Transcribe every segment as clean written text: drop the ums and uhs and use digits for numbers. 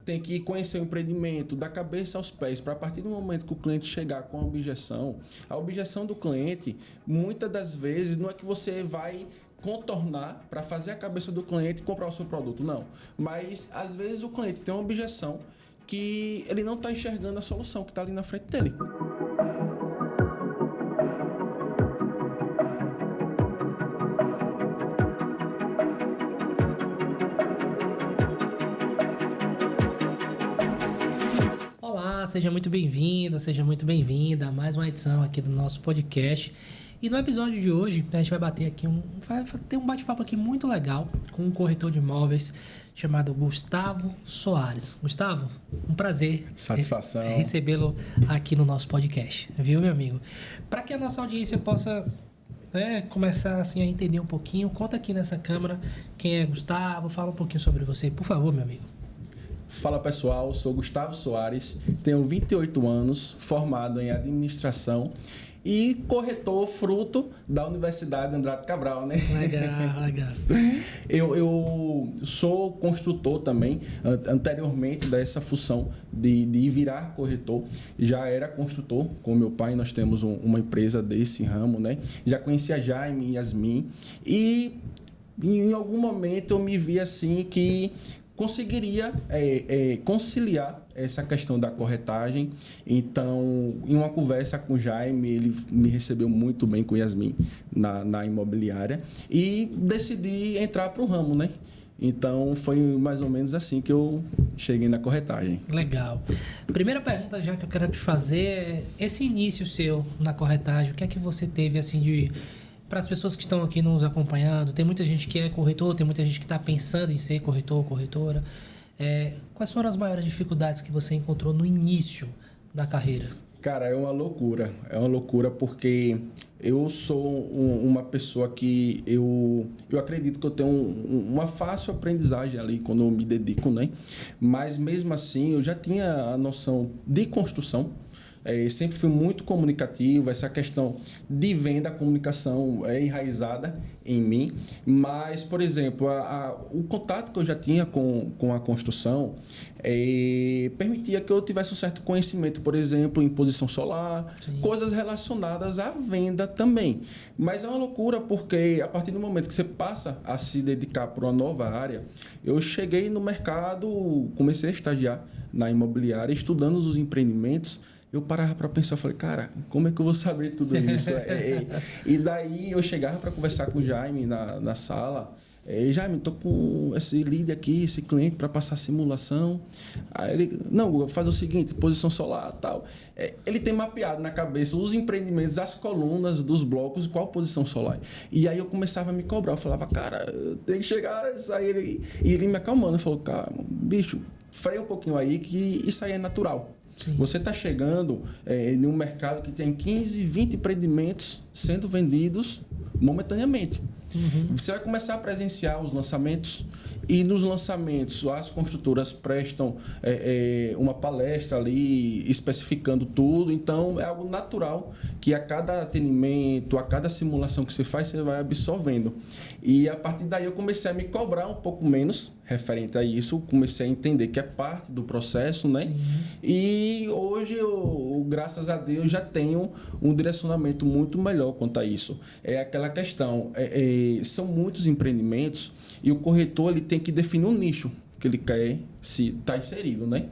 tem que conhecer o empreendimento da cabeça aos pés, para a partir do momento que o cliente chegar com a objeção do cliente, muitas das vezes, não é que você vai contornar para fazer a cabeça do cliente comprar o seu produto, não. Mas, às vezes, o cliente tem uma objeção que ele não está enxergando a solução que está ali na frente dele. Olá, seja muito bem-vindo, seja muito bem-vinda a mais uma edição aqui do nosso podcast. E no episódio de hoje, a gente vai bater aqui vai ter um bate-papo aqui muito legal com um corretor de imóveis chamado Gustavo Soares. Gustavo, um prazer. Satisfação. Recebê-lo aqui no nosso podcast, viu, meu amigo? Para que a nossa audiência possa começar assim a entender um pouquinho, conta aqui nessa câmera quem é Gustavo, fala um pouquinho sobre você, por favor, meu amigo. Fala pessoal, sou Gustavo Soares, tenho 28 anos, formado em administração e corretor fruto da Universidade Andrade Cabral, né? Legal. Eu sou construtor também, anteriormente dessa função de virar corretor. Já era construtor com meu pai, nós temos uma empresa desse ramo, né? Já conhecia Jaime e Yasmin e em algum momento eu me vi assim que conseguiria conciliar essa questão da corretagem. Então, em uma conversa com o Jaime, ele me recebeu muito bem com Yasmin na imobiliária e decidi entrar para o ramo, né? Então, foi mais ou menos assim que eu cheguei na corretagem. Legal. Primeira pergunta já que eu quero te fazer é esse início seu na corretagem, o que é que você teve assim de... Para as pessoas que estão aqui nos acompanhando, tem muita gente que é corretor, tem muita gente que está pensando em ser corretor ou corretora. Quais foram as maiores dificuldades que você encontrou no início da carreira? Cara, é uma loucura porque eu sou uma pessoa que eu acredito que eu tenho uma fácil aprendizagem ali quando eu me dedico, né? Mas mesmo assim eu já tinha a noção de construção. Sempre fui muito comunicativo, essa questão de venda, a comunicação é enraizada em mim, mas, por exemplo, o contato que eu já tinha com a construção permitia que eu tivesse um certo conhecimento, por exemplo, em posição solar, sim, coisas relacionadas à venda também. Mas é uma loucura porque a partir do momento que você passa a se dedicar para uma nova área, eu cheguei no mercado, comecei a estagiar na imobiliária, estudando os empreendimentos. Eu parava para pensar, falei, cara, como é que eu vou saber tudo isso? E daí eu chegava para conversar com o Jaime na sala. Jaime, estou com esse lead aqui, esse cliente para passar simulação. Aí ele, não, faz o seguinte, posição solar e tal. Ele tem mapeado na cabeça os empreendimentos, as colunas dos blocos, qual posição solar. E aí eu começava a me cobrar, eu falava, cara, tem que chegar isso aí. E ele me acalmando, falou, cara, bicho, freia um pouquinho aí que isso aí é natural. Sim. Você está chegando em um mercado que tem 15, 20 empreendimentos sendo vendidos momentaneamente. Uhum. Você vai começar a presenciar os lançamentos e nos lançamentos as construtoras prestam uma palestra ali especificando tudo. Então é algo natural que a cada atendimento, a cada simulação que você faz, você vai absorvendo. E a partir daí eu comecei a me cobrar um pouco menos referente a isso, comecei a entender que é parte do processo, né? Sim. E hoje eu, graças a Deus, já tenho um direcionamento muito melhor quanto a isso. É aquela questão, são muitos empreendimentos e o corretor ele tem que definir um nicho que ele quer se tá inserido, né?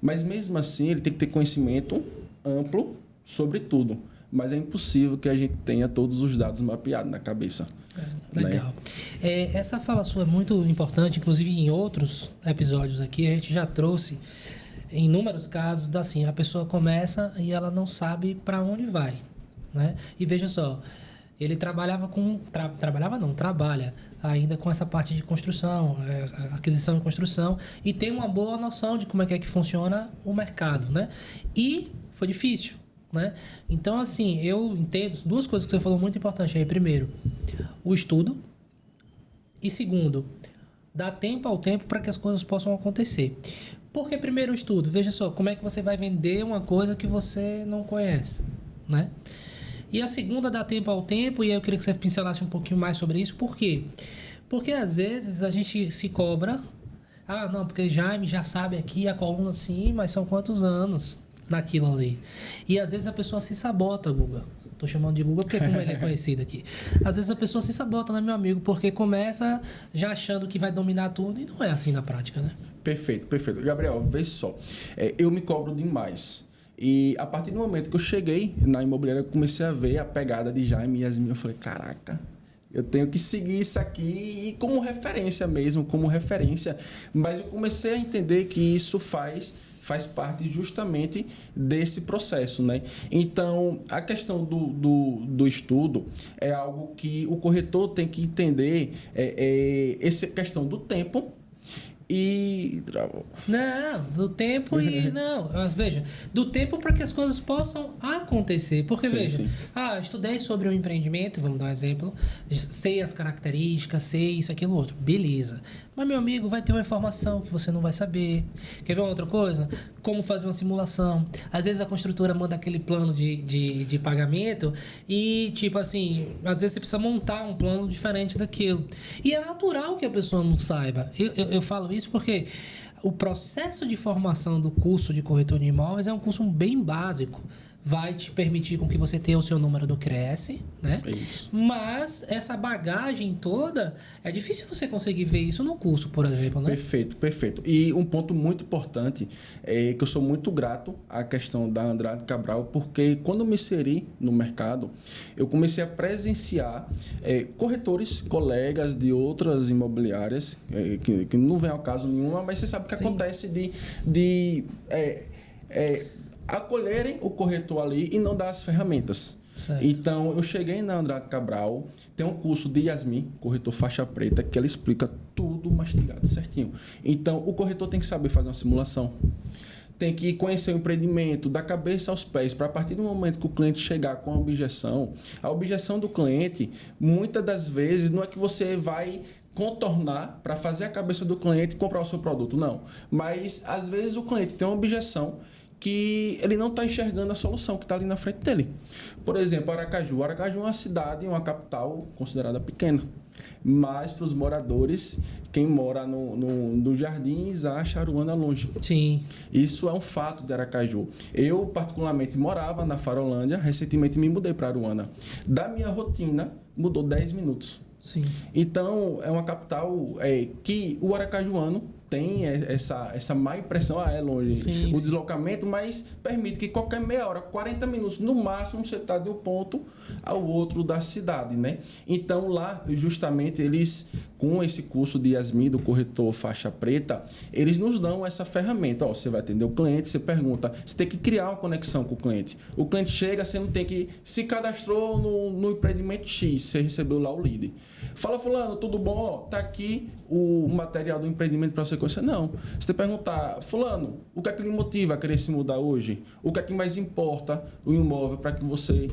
Mas mesmo assim ele tem que ter conhecimento amplo sobre tudo. Mas é impossível que a gente tenha todos os dados mapeados na cabeça. Legal. Né? Essa fala sua é muito importante, inclusive em outros episódios aqui, a gente já trouxe inúmeros casos assim, a pessoa começa e ela não sabe para onde vai, né? E veja só, ele trabalha ainda com essa parte de construção, aquisição e construção, e tem uma boa noção de como é que funciona o mercado, né? E foi difícil, né? Então, assim, eu entendo duas coisas que você falou muito importantes aí. Primeiro, o estudo. E segundo, dar tempo ao tempo para que as coisas possam acontecer. Por que primeiro o estudo? Veja só, como é que você vai vender uma coisa que você não conhece, né? E a segunda, dar tempo ao tempo, e aí eu queria que você pincelasse um pouquinho mais sobre isso. Por quê? Porque às vezes a gente se cobra, Ah, não, porque Jaime já sabe aqui a coluna assim, mas são quantos anos naquilo ali? E às vezes a pessoa se sabota, Guga. Tô chamando de Guga porque como ele é conhecido aqui. Às vezes a pessoa se sabota, né, meu amigo? Porque começa já achando que vai dominar tudo e não é assim na prática, né? Perfeito, perfeito. Gabriel, vê só. Eu me cobro demais. E a partir do momento que eu cheguei na imobiliária, eu comecei a ver a pegada de Jaime e Yasmin. Eu falei, caraca, eu tenho que seguir isso aqui e como referência mesmo, como referência. Mas eu comecei a entender que isso faz parte justamente desse processo, né? Então, a questão do estudo é algo que o corretor tem que entender, essa questão do tempo. E. Não, do tempo e. Não, mas veja, do tempo para que as coisas possam acontecer. Porque, Sim, veja, sim. Estudei sobre o empreendimento, vamos dar um exemplo, sei as características, sei isso, aquilo, outro. Beleza. Mas, meu amigo, vai ter uma informação que você não vai saber. Quer ver uma outra coisa? Como fazer uma simulação. Às vezes a construtora manda aquele plano de pagamento e, tipo assim, às vezes você precisa montar um plano diferente daquilo. E é natural que a pessoa não saiba. Eu falo isso porque o processo de formação do curso de corretor de imóveis é um curso bem básico. Vai te permitir com que você tenha o seu número do CRES, né? É isso. Mas essa bagagem toda, é difícil você conseguir ver isso no curso, por exemplo, né? Perfeito, perfeito. E um ponto muito importante é que eu sou muito grato à questão da Andrade Cabral, porque quando eu me inseri no mercado, eu comecei a presenciar corretores, colegas de outras imobiliárias, que não vem ao caso nenhuma, mas você sabe o que Sim. acontece de acolherem o corretor ali e não dar as ferramentas. Certo. Então, eu cheguei na Andrade Cabral, tem um curso de Yasmin, corretor faixa preta, que ela explica tudo mastigado certinho. Então, o corretor tem que saber fazer uma simulação, tem que conhecer o empreendimento da cabeça aos pés, para a partir do momento que o cliente chegar com a objeção do cliente, muitas das vezes, não é que você vai contornar para fazer a cabeça do cliente e comprar o seu produto, não. Mas, às vezes, o cliente tem uma objeção que ele não está enxergando a solução que está ali na frente dele. Por exemplo, Aracaju. Aracaju é uma cidade, uma capital considerada pequena. Mas, para os moradores, quem mora no Jardins acha Aruana longe. Sim. Isso é um fato de Aracaju. Eu, particularmente, morava na Farolândia. Recentemente, me mudei para Aruana. Da minha rotina, mudou 10 minutos. Sim. Então, é uma capital que o aracajuano tem essa má impressão, é longe Sim, o deslocamento, mas permite que qualquer meia hora, 40 minutos, no máximo, você está de um ponto ao outro da cidade, né? Então, lá, justamente, eles, com esse curso de Yasmin, do corretor faixa preta, eles nos dão essa ferramenta. Você vai atender o cliente, você pergunta, você tem que criar uma conexão com o cliente. O cliente chega, você não tem que... Se cadastrou no empreendimento X, você recebeu lá o lead. Fala, fulano, tudo bom? Tá aqui o material do empreendimento para você conhecer. Não. Você tem que perguntar, fulano, o que é que lhe motiva a querer se mudar hoje? O que é que mais importa o imóvel para que você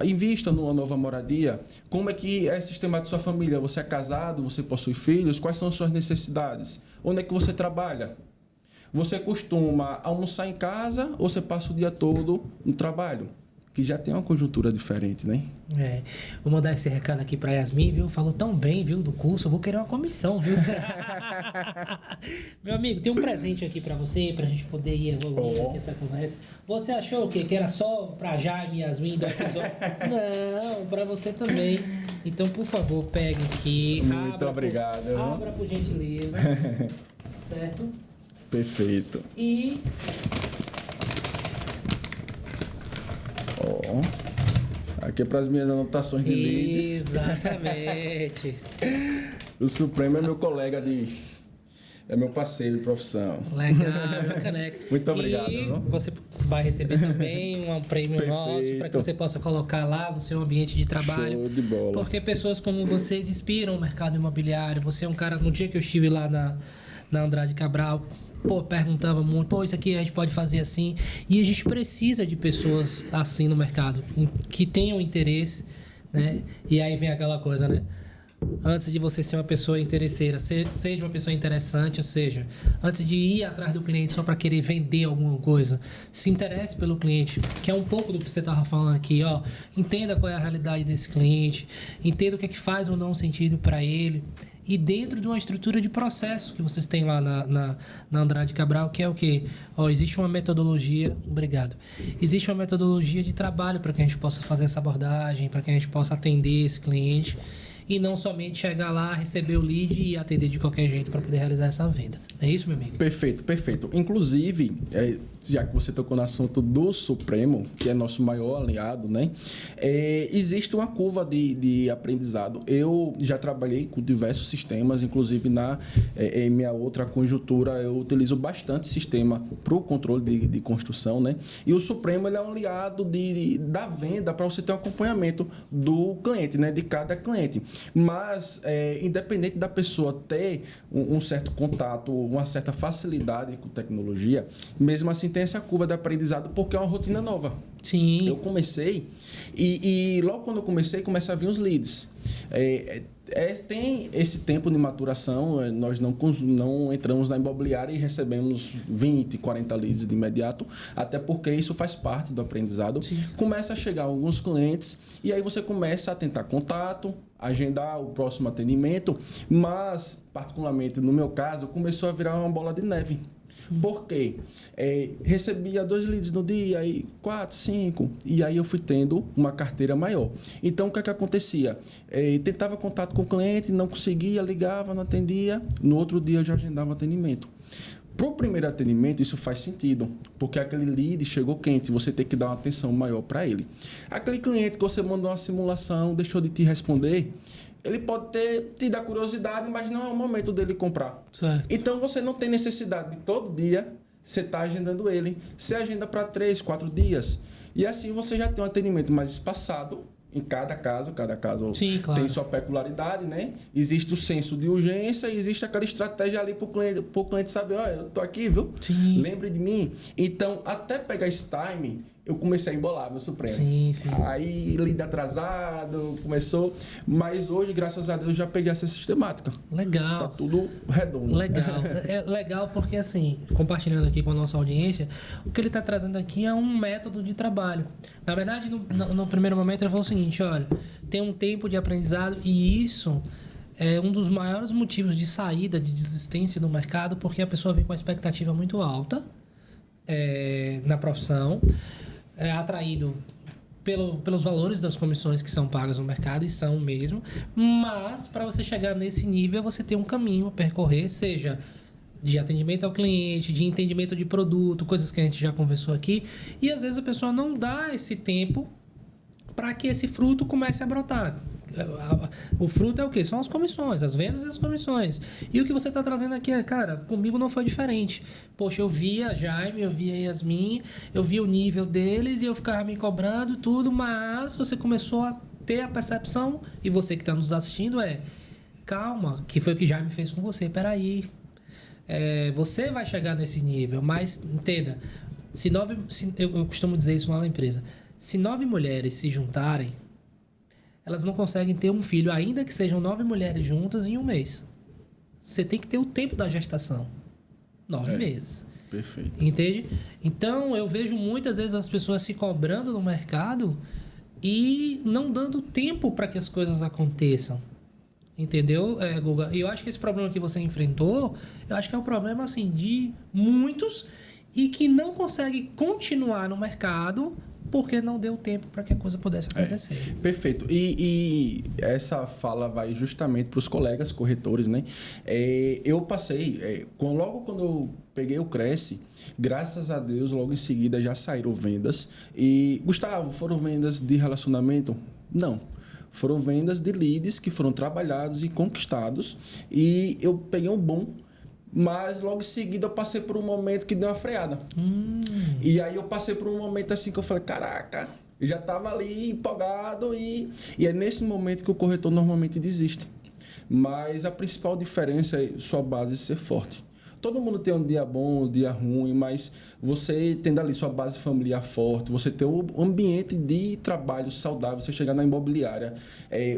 invista numa nova moradia? Como é que é o sistema de sua família? Você é casado? Você possui filhos? Quais são as suas necessidades? Onde é que você trabalha? Você costuma almoçar em casa ou você passa o dia todo no trabalho? Que já tem uma conjuntura diferente, né? Vou mandar esse recado aqui para Yasmin, viu? Falou tão bem, viu, do curso. Eu vou querer uma comissão, viu? Meu amigo, tem um presente aqui para você, para a gente poder ir evoluindo aqui essa conversa. Você achou o quê? Que era só para Jaime e Yasmin do episódio? Não, para você também. Então, por favor, pegue aqui. Muito obrigado. Abra por gentileza. Certo? Perfeito. E... Aqui é para as minhas anotações de leads. Exatamente. O Supremo é meu colega é meu parceiro de profissão. Legal, meu caneca. Muito obrigado. E você vai receber também um prêmio nosso para que você possa colocar lá no seu ambiente de trabalho. Show de bola. Porque pessoas como vocês inspiram o mercado imobiliário. Você é um cara, no dia que eu estive lá na Andrade Cabral, perguntava muito, isso aqui a gente pode fazer assim. E a gente precisa de pessoas assim no mercado, que tenham interesse, né? E aí vem aquela coisa, né? Antes de você ser uma pessoa interesseira, seja uma pessoa interessante, ou seja, antes de ir atrás do cliente só para querer vender alguma coisa, se interesse pelo cliente, que é um pouco do que você estava falando aqui, ó. Entenda qual é a realidade desse cliente, entenda o que é que faz ou não sentido para ele. E dentro de uma estrutura de processo que vocês têm lá na Andrade Cabral, que é o quê? Ó, existe uma metodologia... Obrigado. Existe uma metodologia de trabalho para que a gente possa fazer essa abordagem, para que a gente possa atender esse cliente e não somente chegar lá, receber o lead e atender de qualquer jeito para poder realizar essa venda. É isso, meu amigo? Perfeito, perfeito. Inclusive, já que você tocou no assunto do Supremo, que é nosso maior aliado, né? Existe uma curva de aprendizado. Eu já trabalhei com diversos sistemas, inclusive em minha outra conjuntura, eu utilizo bastante sistema para o controle de construção, né? E o Supremo ele é um aliado da venda para você ter um acompanhamento do cliente, né? De cada cliente. Mas, independente da pessoa ter um certo contato, uma certa facilidade com tecnologia, mesmo assim tem essa curva de aprendizado porque é uma rotina nova. Sim. Eu comecei e logo quando eu comecei, começa a vir os leads. Tem esse tempo de maturação, nós não entramos na imobiliária e recebemos 20, 40 leads de imediato, até porque isso faz parte do aprendizado. Sim. Começa a chegar alguns clientes e aí você começa a tentar contato, agendar o próximo atendimento, mas, particularmente no meu caso, começou a virar uma bola de neve. Por quê? Recebia 2 leads no dia, aí 4, 5, e aí eu fui tendo uma carteira maior. Então, o que acontecia? Tentava contato com o cliente, não conseguia, ligava, não atendia, no outro dia eu já agendava atendimento. Para o primeiro atendimento, isso faz sentido, porque aquele lead chegou quente, você tem que dar uma atenção maior para ele. Aquele cliente que você mandou uma simulação, deixou de te responder, ele pode ter te dar curiosidade, mas não é o momento dele comprar. Certo. Então, você não tem necessidade de todo dia você estar agendando ele. Você agenda para 3, 4 dias. E assim você já tem um atendimento mais espaçado em cada caso. Cada caso Sim, claro. Tem sua peculiaridade, né? Existe o senso de urgência e existe aquela estratégia ali para o cliente saber, olha, eu tô aqui, viu? Sim. Lembre de mim. Então, até pegar esse time, eu comecei a embolar meu Supremo. Sim, sim. Aí, lead atrasado, começou. Mas hoje, graças a Deus, já peguei essa sistemática. Legal. Tá tudo redondo. Legal. É legal porque, assim, compartilhando aqui com a nossa audiência, o que ele está trazendo aqui é um método de trabalho. Na verdade, no primeiro momento, ele falou o seguinte, olha, tem um tempo de aprendizado e isso é um dos maiores motivos de saída, de desistência do mercado, porque a pessoa vem com uma expectativa muito alta na profissão, atraído pelos valores das comissões que são pagas no mercado, e são mesmo, mas para você chegar nesse nível, você tem um caminho a percorrer, seja de atendimento ao cliente, de entendimento de produto, coisas que a gente já conversou aqui, e às vezes a pessoa não dá esse tempo para que esse fruto comece a brotar. O fruto é o quê? São as comissões, as vendas e as comissões. E o que você está trazendo aqui é, cara, comigo não foi diferente. Poxa, eu via a Jaime, eu via a Yasmin, eu via o nível deles e eu ficava me cobrando tudo, mas você começou a ter a percepção, e você que está nos assistindo calma, que foi o que Jaime fez com você, peraí. Você vai chegar nesse nível, mas entenda, eu costumo dizer isso lá na empresa, se 9 mulheres se juntarem, elas não conseguem ter um filho, ainda que sejam 9 mulheres juntas em um mês. Você tem que ter o tempo da gestação. 9 meses. Perfeito. Entende? Então, eu vejo muitas vezes as pessoas se cobrando no mercado e não dando tempo para que as coisas aconteçam. Entendeu, Guga? E eu acho que esse problema que você enfrentou, eu acho que é um problema assim, de muitos e que não conseguem continuar no mercado porque não deu tempo para que a coisa pudesse acontecer. Perfeito. E essa fala vai justamente para os colegas corretores, né? Eu passei, logo quando eu peguei o Cresce, graças a Deus, logo em seguida já saíram vendas. E, Gustavo, foram vendas de relacionamento? Não. Foram vendas de leads que foram trabalhados e conquistados. E eu peguei um boom. Mas logo em seguida eu passei por um momento que deu uma freada. E aí eu passei por um momento assim que eu falei, caraca, eu já estava ali empolgado e é nesse momento que o corretor normalmente desiste. Mas a principal diferença é sua base ser forte. todo mundo tem um dia bom, um dia ruim, mas você tendo ali sua base familiar forte, você ter um ambiente de trabalho saudável, você chegar na imobiliária,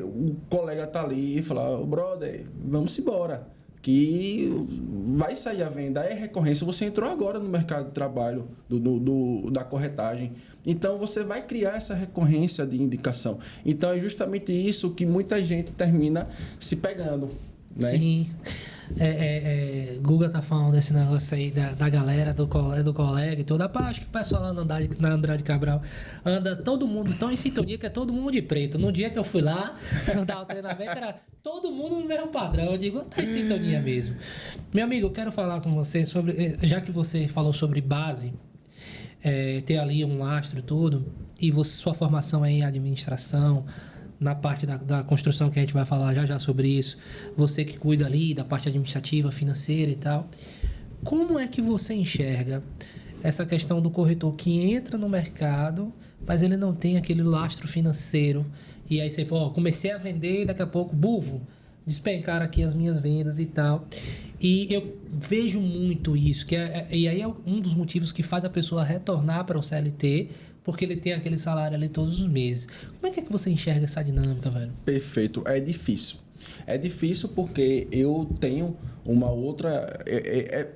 o colega tá ali e falar, brother, vamos embora, que vai sair a venda, é recorrência. Você entrou agora no mercado de trabalho da corretagem, então você vai criar essa recorrência de indicação. Então é justamente isso que muita gente termina se pegando, né? Sim. Guga tá falando desse negócio aí da galera, do colega e tudo. Acho que o pessoal lá na Andrade Cabral anda todo mundo tão em sintonia que é todo mundo de preto. No dia que eu fui lá, dar o treinamento, era todo mundo no mesmo padrão. Eu digo, tá em sintonia mesmo. Meu amigo, eu quero falar com você sobre, já que você falou sobre base, ter ali um lastro e tudo, e sua formação aí em administração, na parte da construção, que a gente vai falar já sobre isso, você que cuida ali da parte administrativa, financeira e tal, como é que você enxerga essa questão do corretor que entra no mercado, mas ele não tem aquele lastro financeiro, e aí você fala, comecei a vender e daqui a pouco, despencaram aqui as minhas vendas e tal. E eu vejo muito isso, e aí é um dos motivos que faz a pessoa retornar para o CLT, porque ele tem aquele salário ali todos os meses. Como é que você enxerga essa dinâmica, velho? Perfeito. É difícil. É difícil porque eu tenho uma outra...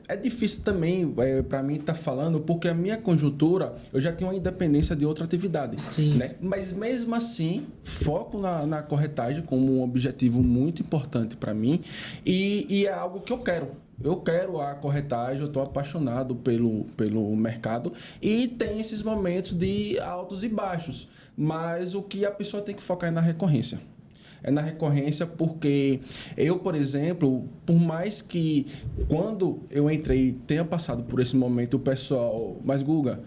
É difícil também para mim estar falando, porque a minha conjuntura, eu já tenho uma independência de outra atividade. Sim. Né? Mas mesmo assim, foco na corretagem como um objetivo muito importante para mim e é algo que eu quero. Eu quero a corretagem, eu estou apaixonado pelo mercado e tem esses momentos de altos e baixos. Mas o que a pessoa tem que focar é na recorrência. É na recorrência porque eu, por exemplo, por mais que quando eu entrei tenha passado por esse momento, o pessoal... Mas, Guga,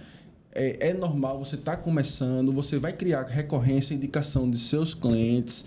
é normal, você está começando, você vai criar recorrência, indicação de seus clientes,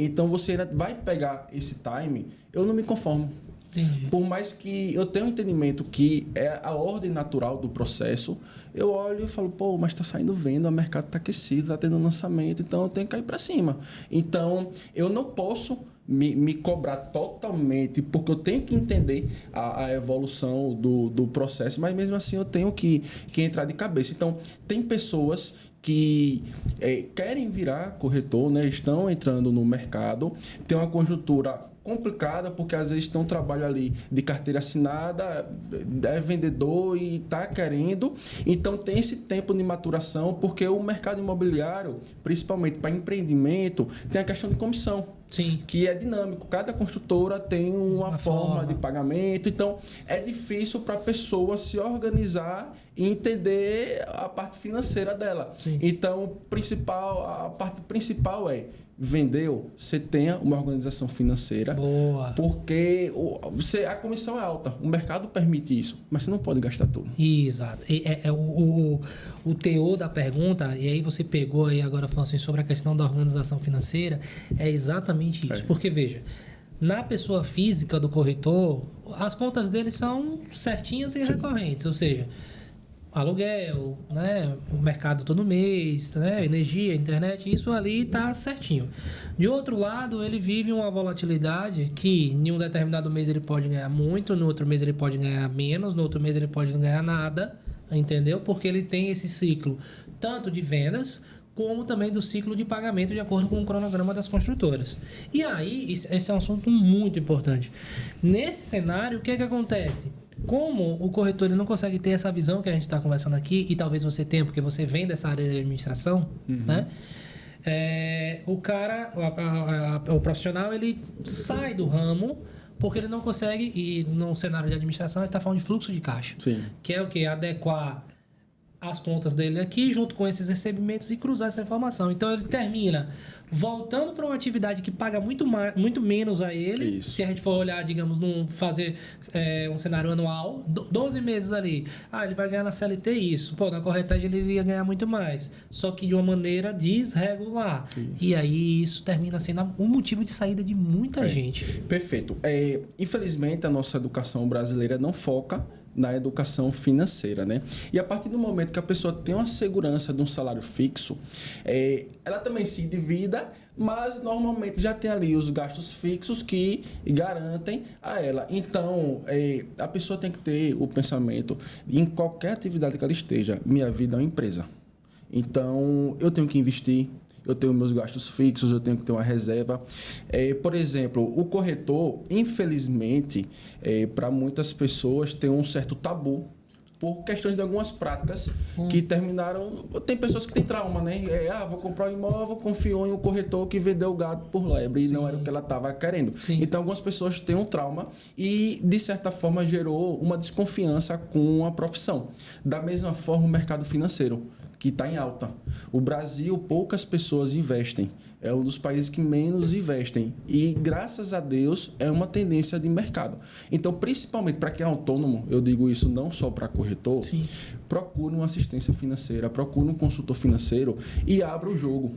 então você ainda vai pegar esse time. Eu não me conformo. Entendi. Por mais que eu tenha um entendimento que é a ordem natural do processo, eu olho e falo, pô, mas está saindo venda, o mercado está aquecido, está tendo lançamento, então eu tenho que cair para cima. Então, eu não posso me cobrar totalmente, porque eu tenho que entender a evolução do processo, mas mesmo assim eu tenho que entrar de cabeça. Então, tem pessoas que querem virar corretor, né? Estão entrando no mercado, tem uma conjuntura complicada, porque às vezes tem um trabalho ali de carteira assinada, é vendedor e está querendo. Então tem esse tempo de maturação, porque o mercado imobiliário, principalmente para empreendimento, tem a questão de comissão. Sim. Que é dinâmico. Cada construtora tem uma forma de pagamento. Então, é difícil para a pessoa se organizar e entender a parte financeira dela. Sim. Então, a parte principal é vendeu, você tenha uma organização financeira. Boa. Porque a comissão é alta, o mercado permite isso, mas você não pode gastar tudo. Exato. O teor da pergunta, e aí você pegou aí agora falando assim, sobre a questão da organização financeira, é exatamente isso. Porque, veja, na pessoa física do corretor, as contas dele são certinhas e recorrentes, ou seja, aluguel, né, o mercado todo mês, né, energia, internet, isso ali está certinho. De outro lado, ele vive uma volatilidade que em um determinado mês ele pode ganhar muito, no outro mês ele pode ganhar menos, no outro mês ele pode não ganhar nada, entendeu? Porque ele tem esse ciclo tanto de vendas como também do ciclo de pagamento de acordo com o cronograma das construtoras. E aí, esse é um assunto muito importante. Nesse cenário, o que é que acontece? Como o corretor ele não consegue ter essa visão que a gente está conversando aqui, e talvez você tenha, porque você vem dessa área de administração, né? O profissional ele sai do ramo porque ele não consegue, e no cenário de administração a gente está falando de fluxo de caixa. Sim. Que é o quê? Adequar as contas dele aqui junto com esses recebimentos e cruzar essa informação. Então ele termina voltando para uma atividade que paga muito menos a ele. Isso. Se a gente for olhar, digamos, fazer um cenário anual, 12 meses ali. Ele vai ganhar na CLT isso. Pô, na corretagem ele iria ganhar muito mais. Só que de uma maneira desregular. Isso. E aí isso termina sendo um motivo de saída de muita gente. Perfeito. Infelizmente, a nossa educação brasileira não foca na educação financeira, né? E a partir do momento que a pessoa tem uma segurança de um salário fixo, ela também se endivida, mas normalmente já tem ali os gastos fixos que garantem a ela. Então, a pessoa tem que ter o pensamento, em qualquer atividade que ela esteja, minha vida é uma empresa. Então, eu tenho que investir, eu tenho meus gastos fixos, eu tenho que ter uma reserva. Por exemplo, o corretor, infelizmente, para muitas pessoas, tem um certo tabu por questões de algumas práticas que terminaram... Tem pessoas que têm trauma, né? Vou comprar um imóvel, confiou em um corretor que vendeu o gado por lebre. Sim. E não era o que ela estava querendo. Sim. Então, algumas pessoas têm um trauma e, de certa forma, gerou uma desconfiança com a profissão. Da mesma forma, o mercado financeiro, que está em alta. O Brasil, poucas pessoas investem. É um dos países que menos investem. E, graças a Deus, é uma tendência de mercado. Então, principalmente para quem é autônomo, eu digo isso não só para corretor, sim, procure uma assistência financeira, procure um consultor financeiro e abra o jogo.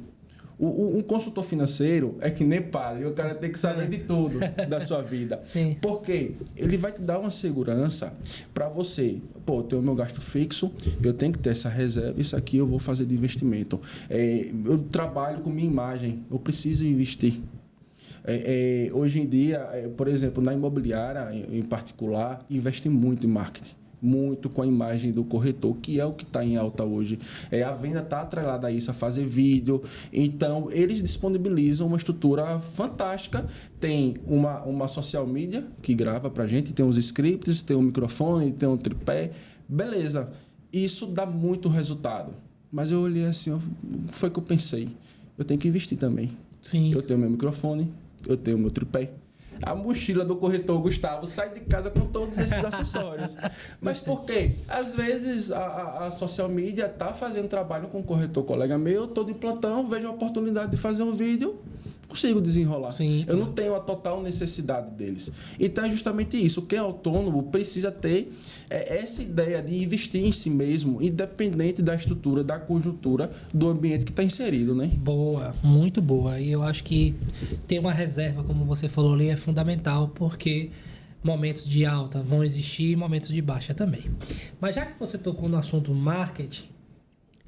Um consultor financeiro é que nem padre, o cara tem que saber de tudo da sua vida. Sim. Porque ele vai te dar uma segurança para você. Eu tenho meu gasto fixo, eu tenho que ter essa reserva, isso aqui eu vou fazer de investimento. Eu trabalho com minha imagem, eu preciso investir. Hoje em dia, por exemplo, na imobiliária em particular, investe muito em marketing. Muito com a imagem do corretor, que é o que está em alta hoje. A venda está atrelada a isso, a fazer vídeo. Então, eles disponibilizam uma estrutura fantástica. Tem uma social media que grava para a gente, tem os scripts, tem um microfone, tem um tripé. Beleza, isso dá muito resultado. Mas eu olhei assim, foi que eu pensei. Eu tenho que investir também. Sim. Eu tenho meu microfone, eu tenho meu tripé. A mochila do corretor Gustavo sai de casa com todos esses acessórios. Mas por quê? Às vezes a social media está fazendo trabalho com um corretor colega meu, estou de plantão, vejo a oportunidade de fazer um vídeo, consigo desenrolar. Sim, eu não tenho a total necessidade deles. Então é justamente isso. Quem é autônomo precisa ter essa ideia de investir em si mesmo, independente da estrutura, da conjuntura do ambiente que está inserido, né? Boa, muito boa. E eu acho que ter uma reserva, como você falou ali, é fundamental, porque momentos de alta vão existir e momentos de baixa também. Mas já que você tocou no assunto marketing,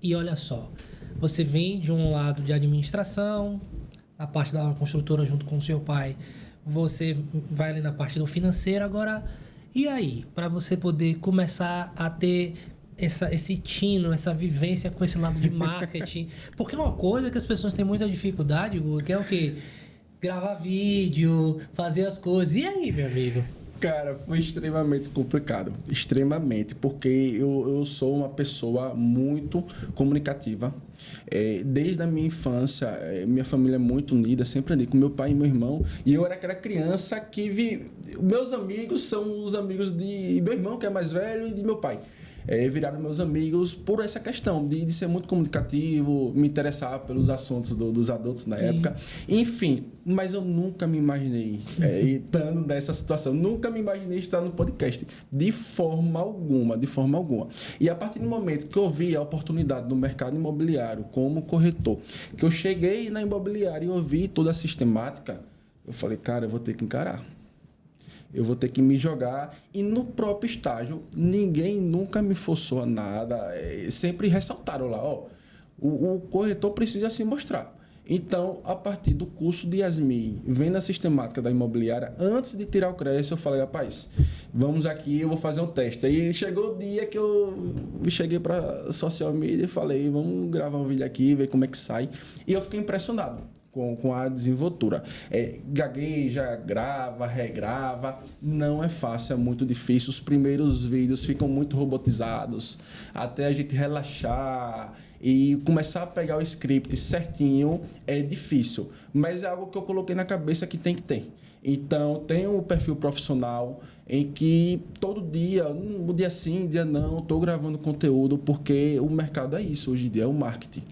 e olha só, você vem de um lado de administração, na parte da construtora junto com o seu pai, você vai ali na parte do financeiro. Agora, e aí? Para você poder começar a ter esse tino, essa vivência com esse lado de marketing. Porque é uma coisa que as pessoas têm muita dificuldade, que é o quê? Gravar vídeo, fazer as coisas. E aí, meu amigo? Cara, foi extremamente complicado. Extremamente. Porque eu sou uma pessoa muito comunicativa. Desde a minha infância, minha família é muito unida. Sempre andei com meu pai e meu irmão. E eu era aquela criança que... Meus amigos são os amigos de meu irmão, que é mais velho, e de meu pai. Viraram meus amigos por essa questão de ser muito comunicativo, me interessar pelos assuntos dos adultos na época. Enfim, mas eu nunca me imaginei estando nessa situação. Nunca me imaginei estar no podcast. De forma alguma, de forma alguma. E a partir do momento que eu vi a oportunidade no mercado imobiliário como corretor, que eu cheguei na imobiliária e eu vi toda a sistemática, eu falei, cara, eu vou ter que encarar. Eu vou ter que me jogar. E no próprio estágio, ninguém nunca me forçou a nada. Sempre ressaltaram lá, o corretor precisa se mostrar. Então, a partir do curso de Yasmin, vendo a sistemática da imobiliária, antes de tirar o crédito, eu falei, rapaz, vamos aqui, eu vou fazer um teste. Aí chegou o dia que eu cheguei para social media e falei, vamos gravar um vídeo aqui, ver como é que sai. E eu fiquei impressionado com a desenvoltura. Gagueja, grava, regrava. Não é fácil, é muito difícil. Os primeiros vídeos ficam muito robotizados. Até a gente relaxar e começar a pegar o script certinho é difícil. Mas é algo que eu coloquei na cabeça que tem que ter. Então, tem um perfil profissional em que todo dia, um dia sim, dia não, estou gravando conteúdo, porque o mercado é isso hoje em dia, é o marketing.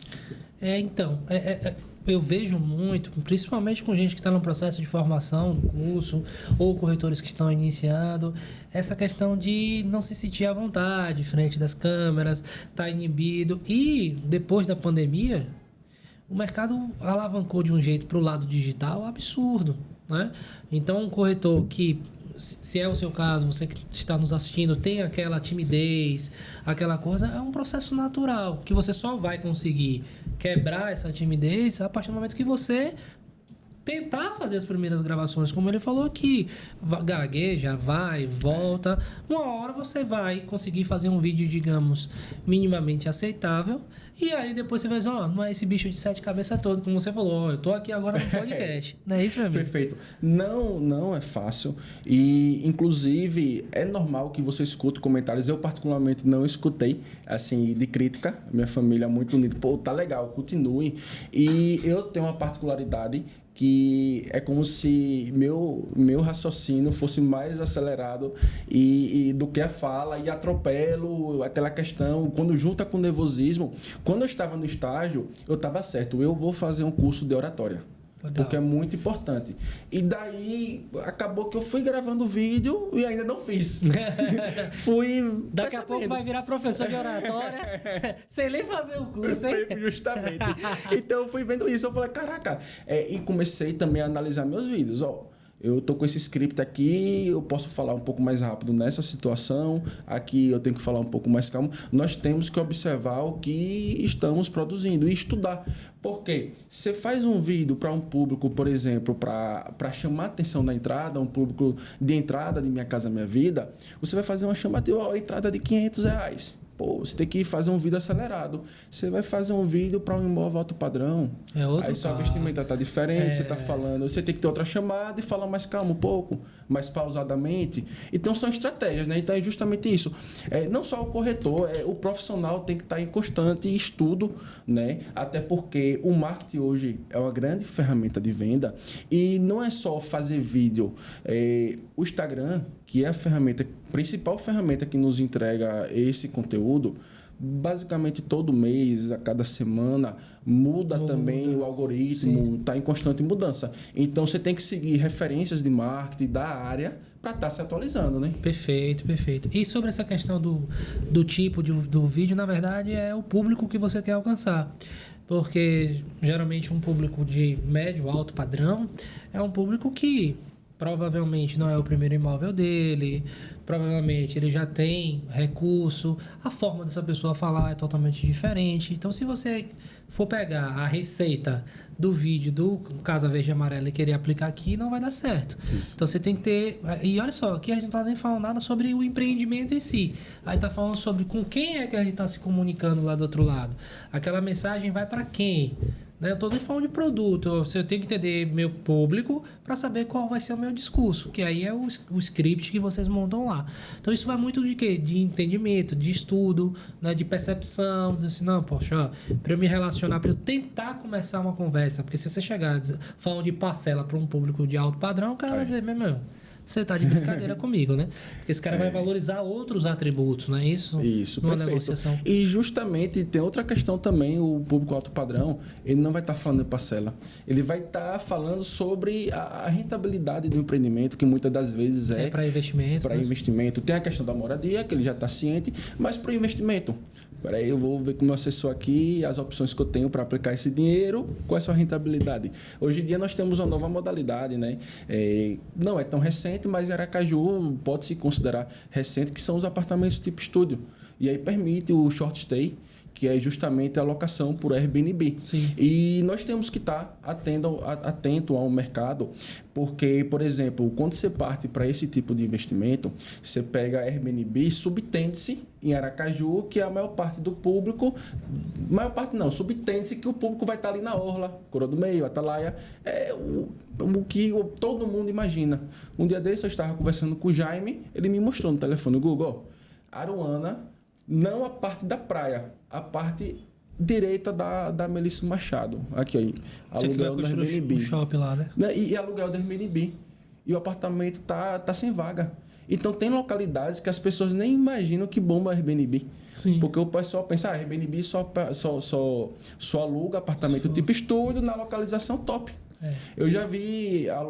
Eu vejo muito, principalmente com gente que está no processo de formação do curso, ou corretores que estão iniciando, essa questão de não se sentir à vontade frente das câmeras, tá inibido. E depois da pandemia, o mercado alavancou de um jeito para o lado digital absurdo, né? Então, um corretor que se é o seu caso, você que está nos assistindo, tem aquela timidez, aquela coisa, é um processo natural, que você só vai conseguir quebrar essa timidez a partir do momento que você tentar fazer as primeiras gravações, como ele falou aqui, gagueja, vai, volta. Uma hora você vai conseguir fazer um vídeo, digamos, minimamente aceitável. E aí depois você vai dizer, não é esse bicho de 7 cabeças todo, como você falou, eu tô aqui agora no podcast. Não é isso, meu amigo? Perfeito. Não é fácil. E, inclusive, é normal que você escute comentários. Eu, particularmente, não escutei, assim, de crítica. Minha família é muito unida. Pô, tá legal, continue. E eu tenho uma particularidade que é como se meu raciocínio fosse mais acelerado e do que a fala, e atropelo aquela questão. Quando junta com nervosismo, quando eu estava no estágio, eu estava certo, eu vou fazer um curso de oratória. Legal. Porque é muito importante. E daí, acabou que eu fui gravando o vídeo e ainda não fiz. Fui... Daqui a pouco vai virar professor de oratória sem nem fazer o curso, hein? Justamente. Então, eu fui vendo isso. Eu falei, caraca. E comecei também a analisar meus vídeos. Eu tô com esse script aqui, eu posso falar um pouco mais rápido nessa situação, aqui eu tenho que falar um pouco mais calmo. Nós temos que observar o que estamos produzindo e estudar. Porque você faz um vídeo para um público, por exemplo, para chamar a atenção na entrada, um público de entrada de Minha Casa Minha Vida, você vai fazer uma chamativa, entrada de R$500. Pô, você tem que fazer um vídeo acelerado. Você vai fazer um vídeo para um imóvel alto padrão. Aí sua vestimenta está diferente, você está falando. Você tem que ter outra chamada e falar mais calmo um pouco, mais pausadamente. Então, são estratégias, né? Então, é justamente isso. Não só o corretor, o profissional tem que estar em constante estudo, né? Até porque o marketing hoje é uma grande ferramenta de venda. E não é só fazer vídeo. O Instagram, que é a principal ferramenta que nos entrega esse conteúdo, basicamente todo mês, a cada semana, muda também o algoritmo, está em constante mudança. Então, você tem que seguir referências de marketing da área para estar se atualizando, né? Perfeito. E sobre essa questão do tipo do vídeo, na verdade, é o público que você quer alcançar. Porque, geralmente, um público de médio, alto padrão é um público que provavelmente não é o primeiro imóvel dele, provavelmente ele já tem recurso, a forma dessa pessoa falar é totalmente diferente. Então, se você for pegar a receita do vídeo do Casa Verde e Amarela e querer aplicar aqui, não vai dar certo. Isso. Então, você tem que ter... E olha só, aqui a gente não está nem falando nada sobre o empreendimento em si. Aí está falando sobre com quem é que a gente está se comunicando lá do outro lado. Aquela mensagem vai para quem? Eu estou nem falando de produto, eu tenho que entender meu público para saber qual vai ser o meu discurso, que aí é o script que vocês montam lá. Então, isso vai muito de quê? De entendimento, de estudo, né? De percepção, dizer assim, não, poxa, para eu me relacionar, para eu tentar começar uma conversa, porque se você chegar falando de parcela para um público de alto padrão, o cara vai dizer, meu, você está de brincadeira comigo, né? Porque esse cara vai valorizar outros atributos, não é isso? Isso, numa perfeito. Negociação. E justamente tem outra questão também, o público alto padrão, ele não vai estar falando de parcela. Ele vai estar falando sobre a rentabilidade do empreendimento, que muitas das vezes é para investimento. Para investimento. Tem a questão da moradia, que ele já está ciente, mas para o investimento. Peraí, eu vou ver com o meu assessor aqui as opções que eu tenho para aplicar esse dinheiro, qual é a sua rentabilidade. Hoje em dia nós temos uma nova modalidade, né? Não é tão recente, mas em Aracaju pode-se considerar recente, que são os apartamentos tipo estúdio. E aí permite o short stay, que é justamente a locação por Airbnb. Sim. E nós temos que estar atento ao mercado, porque, por exemplo, quando você parte para esse tipo de investimento, você pega Airbnb, subtende-se em Aracaju, que é a maior parte do público, subtende-se que o público vai estar ali na Orla, Coroa do Meio, Atalaia, o que todo mundo imagina. Um dia desse eu estava conversando com o Jaime, ele me mostrou no telefone, Google, Aruana, não a parte da praia, a parte direita da Melício Machado. Aqui, aluguel do Airbnb. O shopping lá, né? E aluguel do Airbnb. E o apartamento tá sem vaga. Então, tem localidades que as pessoas nem imaginam que bomba Airbnb. Sim. Porque o pessoal pensa, Airbnb só aluga apartamento tipo estúdio na localização top. Eu já vi a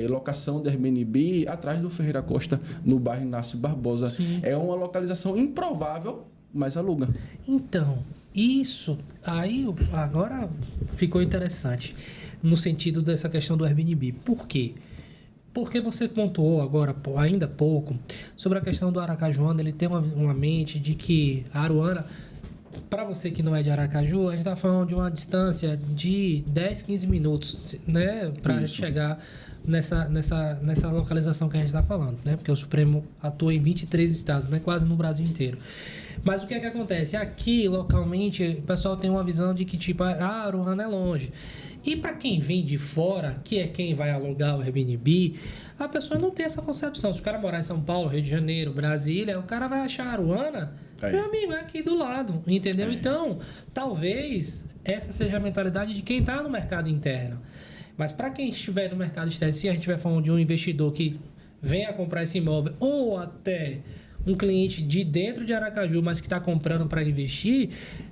locação de Airbnb atrás do Ferreira Costa, no bairro Inácio Barbosa. Sim. É uma localização improvável, mas aluga. Então, isso aí agora ficou interessante no sentido dessa questão do Airbnb. Por quê? Porque você pontuou agora, ainda há pouco, sobre a questão do Aracajuano, ele tem uma mente de que a Aruana, para você que não é de Aracaju, a gente está falando de uma distância de 10, 15 minutos, né? Para chegar nessa localização que a gente está falando, né? Porque o Supremo atua em 23 estados, né? Quase no Brasil inteiro. Mas o que é que acontece? Aqui, localmente, o pessoal tem uma visão de que, tipo, Aruana é longe. E para quem vem de fora, que é quem vai alugar o Airbnb, a pessoa não tem essa concepção. Se o cara morar em São Paulo, Rio de Janeiro, Brasília, o cara vai achar Aruana, meu amigo, é aqui do lado, entendeu? Então, talvez essa seja a mentalidade de quem está no mercado interno. Mas para quem estiver no mercado externo, se a gente estiver falando de um investidor que venha comprar esse imóvel, ou até um cliente de dentro de Aracaju, mas que está comprando para investir,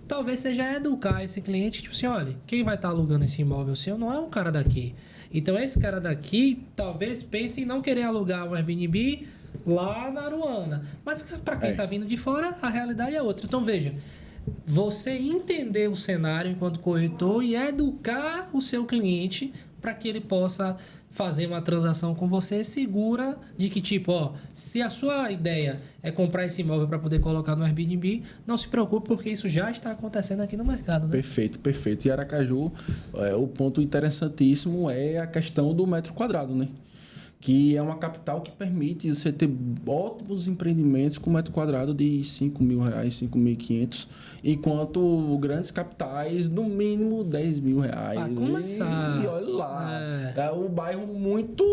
talvez seja educar esse cliente, tipo assim, olha, quem vai estar alugando esse imóvel seu não é um cara daqui. Então, esse cara daqui talvez pense em não querer alugar um Airbnb lá na Aruana. Mas para quem está vindo de fora, a realidade é outra. Então, veja, você entender o cenário enquanto corretor e educar o seu cliente para que ele possa fazer uma transação com você segura de que, tipo, ó, se a sua ideia é comprar esse imóvel para poder colocar no Airbnb, não se preocupe, porque isso já está acontecendo aqui no mercado, né? Perfeito, perfeito. E Aracaju, o ponto interessantíssimo é a questão do metro quadrado, né? Que é uma capital que permite você ter ótimos empreendimentos com metro quadrado de R$5.000, R$5.500, enquanto grandes capitais, no mínimo R$10.000. Para começar. E olha lá, é um bairro muito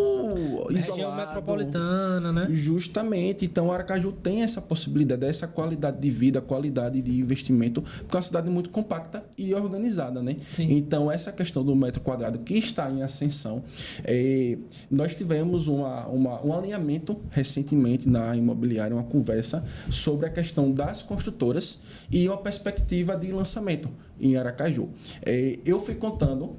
isolado. Região metropolitana, né? Justamente. Então, Aracaju tem essa possibilidade, essa qualidade de vida, qualidade de investimento, porque é uma cidade muito compacta e organizada, né? Sim. Então, essa questão do metro quadrado que está em ascensão, nós tivemos um alinhamento recentemente na imobiliária, uma conversa sobre a questão das construtoras e uma perspectiva de lançamento em Aracaju. Eu fui contando,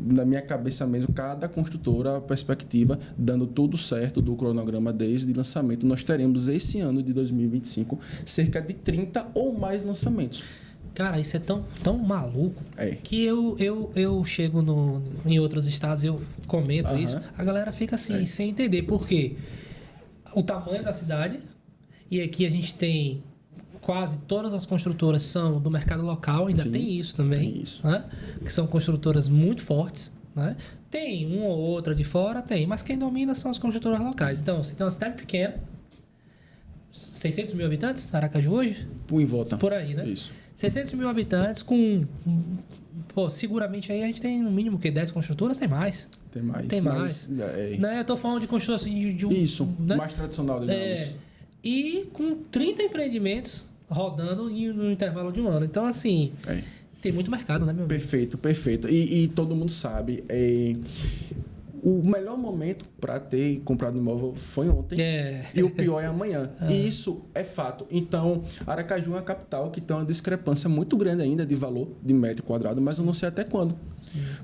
na minha cabeça mesmo, cada construtora, a perspectiva, dando tudo certo do cronograma desde lançamento. Nós teremos esse ano de 2025 cerca de 30 ou mais lançamentos. Cara, isso é tão maluco que eu chego em outros estados, eu comento isso, a galera fica assim, sem entender. Por quê? O tamanho da cidade, e aqui a gente tem quase todas as construtoras são do mercado local, ainda tem isso também, tem isso. Né? Que são construtoras muito fortes. Né? Tem uma ou outra de fora, mas quem domina são as construtoras locais. Então, você tem uma cidade pequena, 600 mil habitantes, Aracaju hoje? Por em volta. Por aí, né? Isso. 600 mil habitantes com... Pô, seguramente aí a gente tem no mínimo 10 construtoras, tem mais. Tem mais. Tem mais. Né? Eu tô falando de construção de um... Isso, né? mais tradicional, digamos. E com 30 empreendimentos rodando no intervalo de um ano. Então, assim... Tem muito mercado, né, meu amigo? Perfeito, perfeito. E todo mundo sabe... O melhor momento para ter comprado imóvel foi ontem e o pior é amanhã. E isso é fato. Então, Aracaju é uma capital que tem uma discrepância muito grande ainda de valor de metro quadrado, mas eu não sei até quando.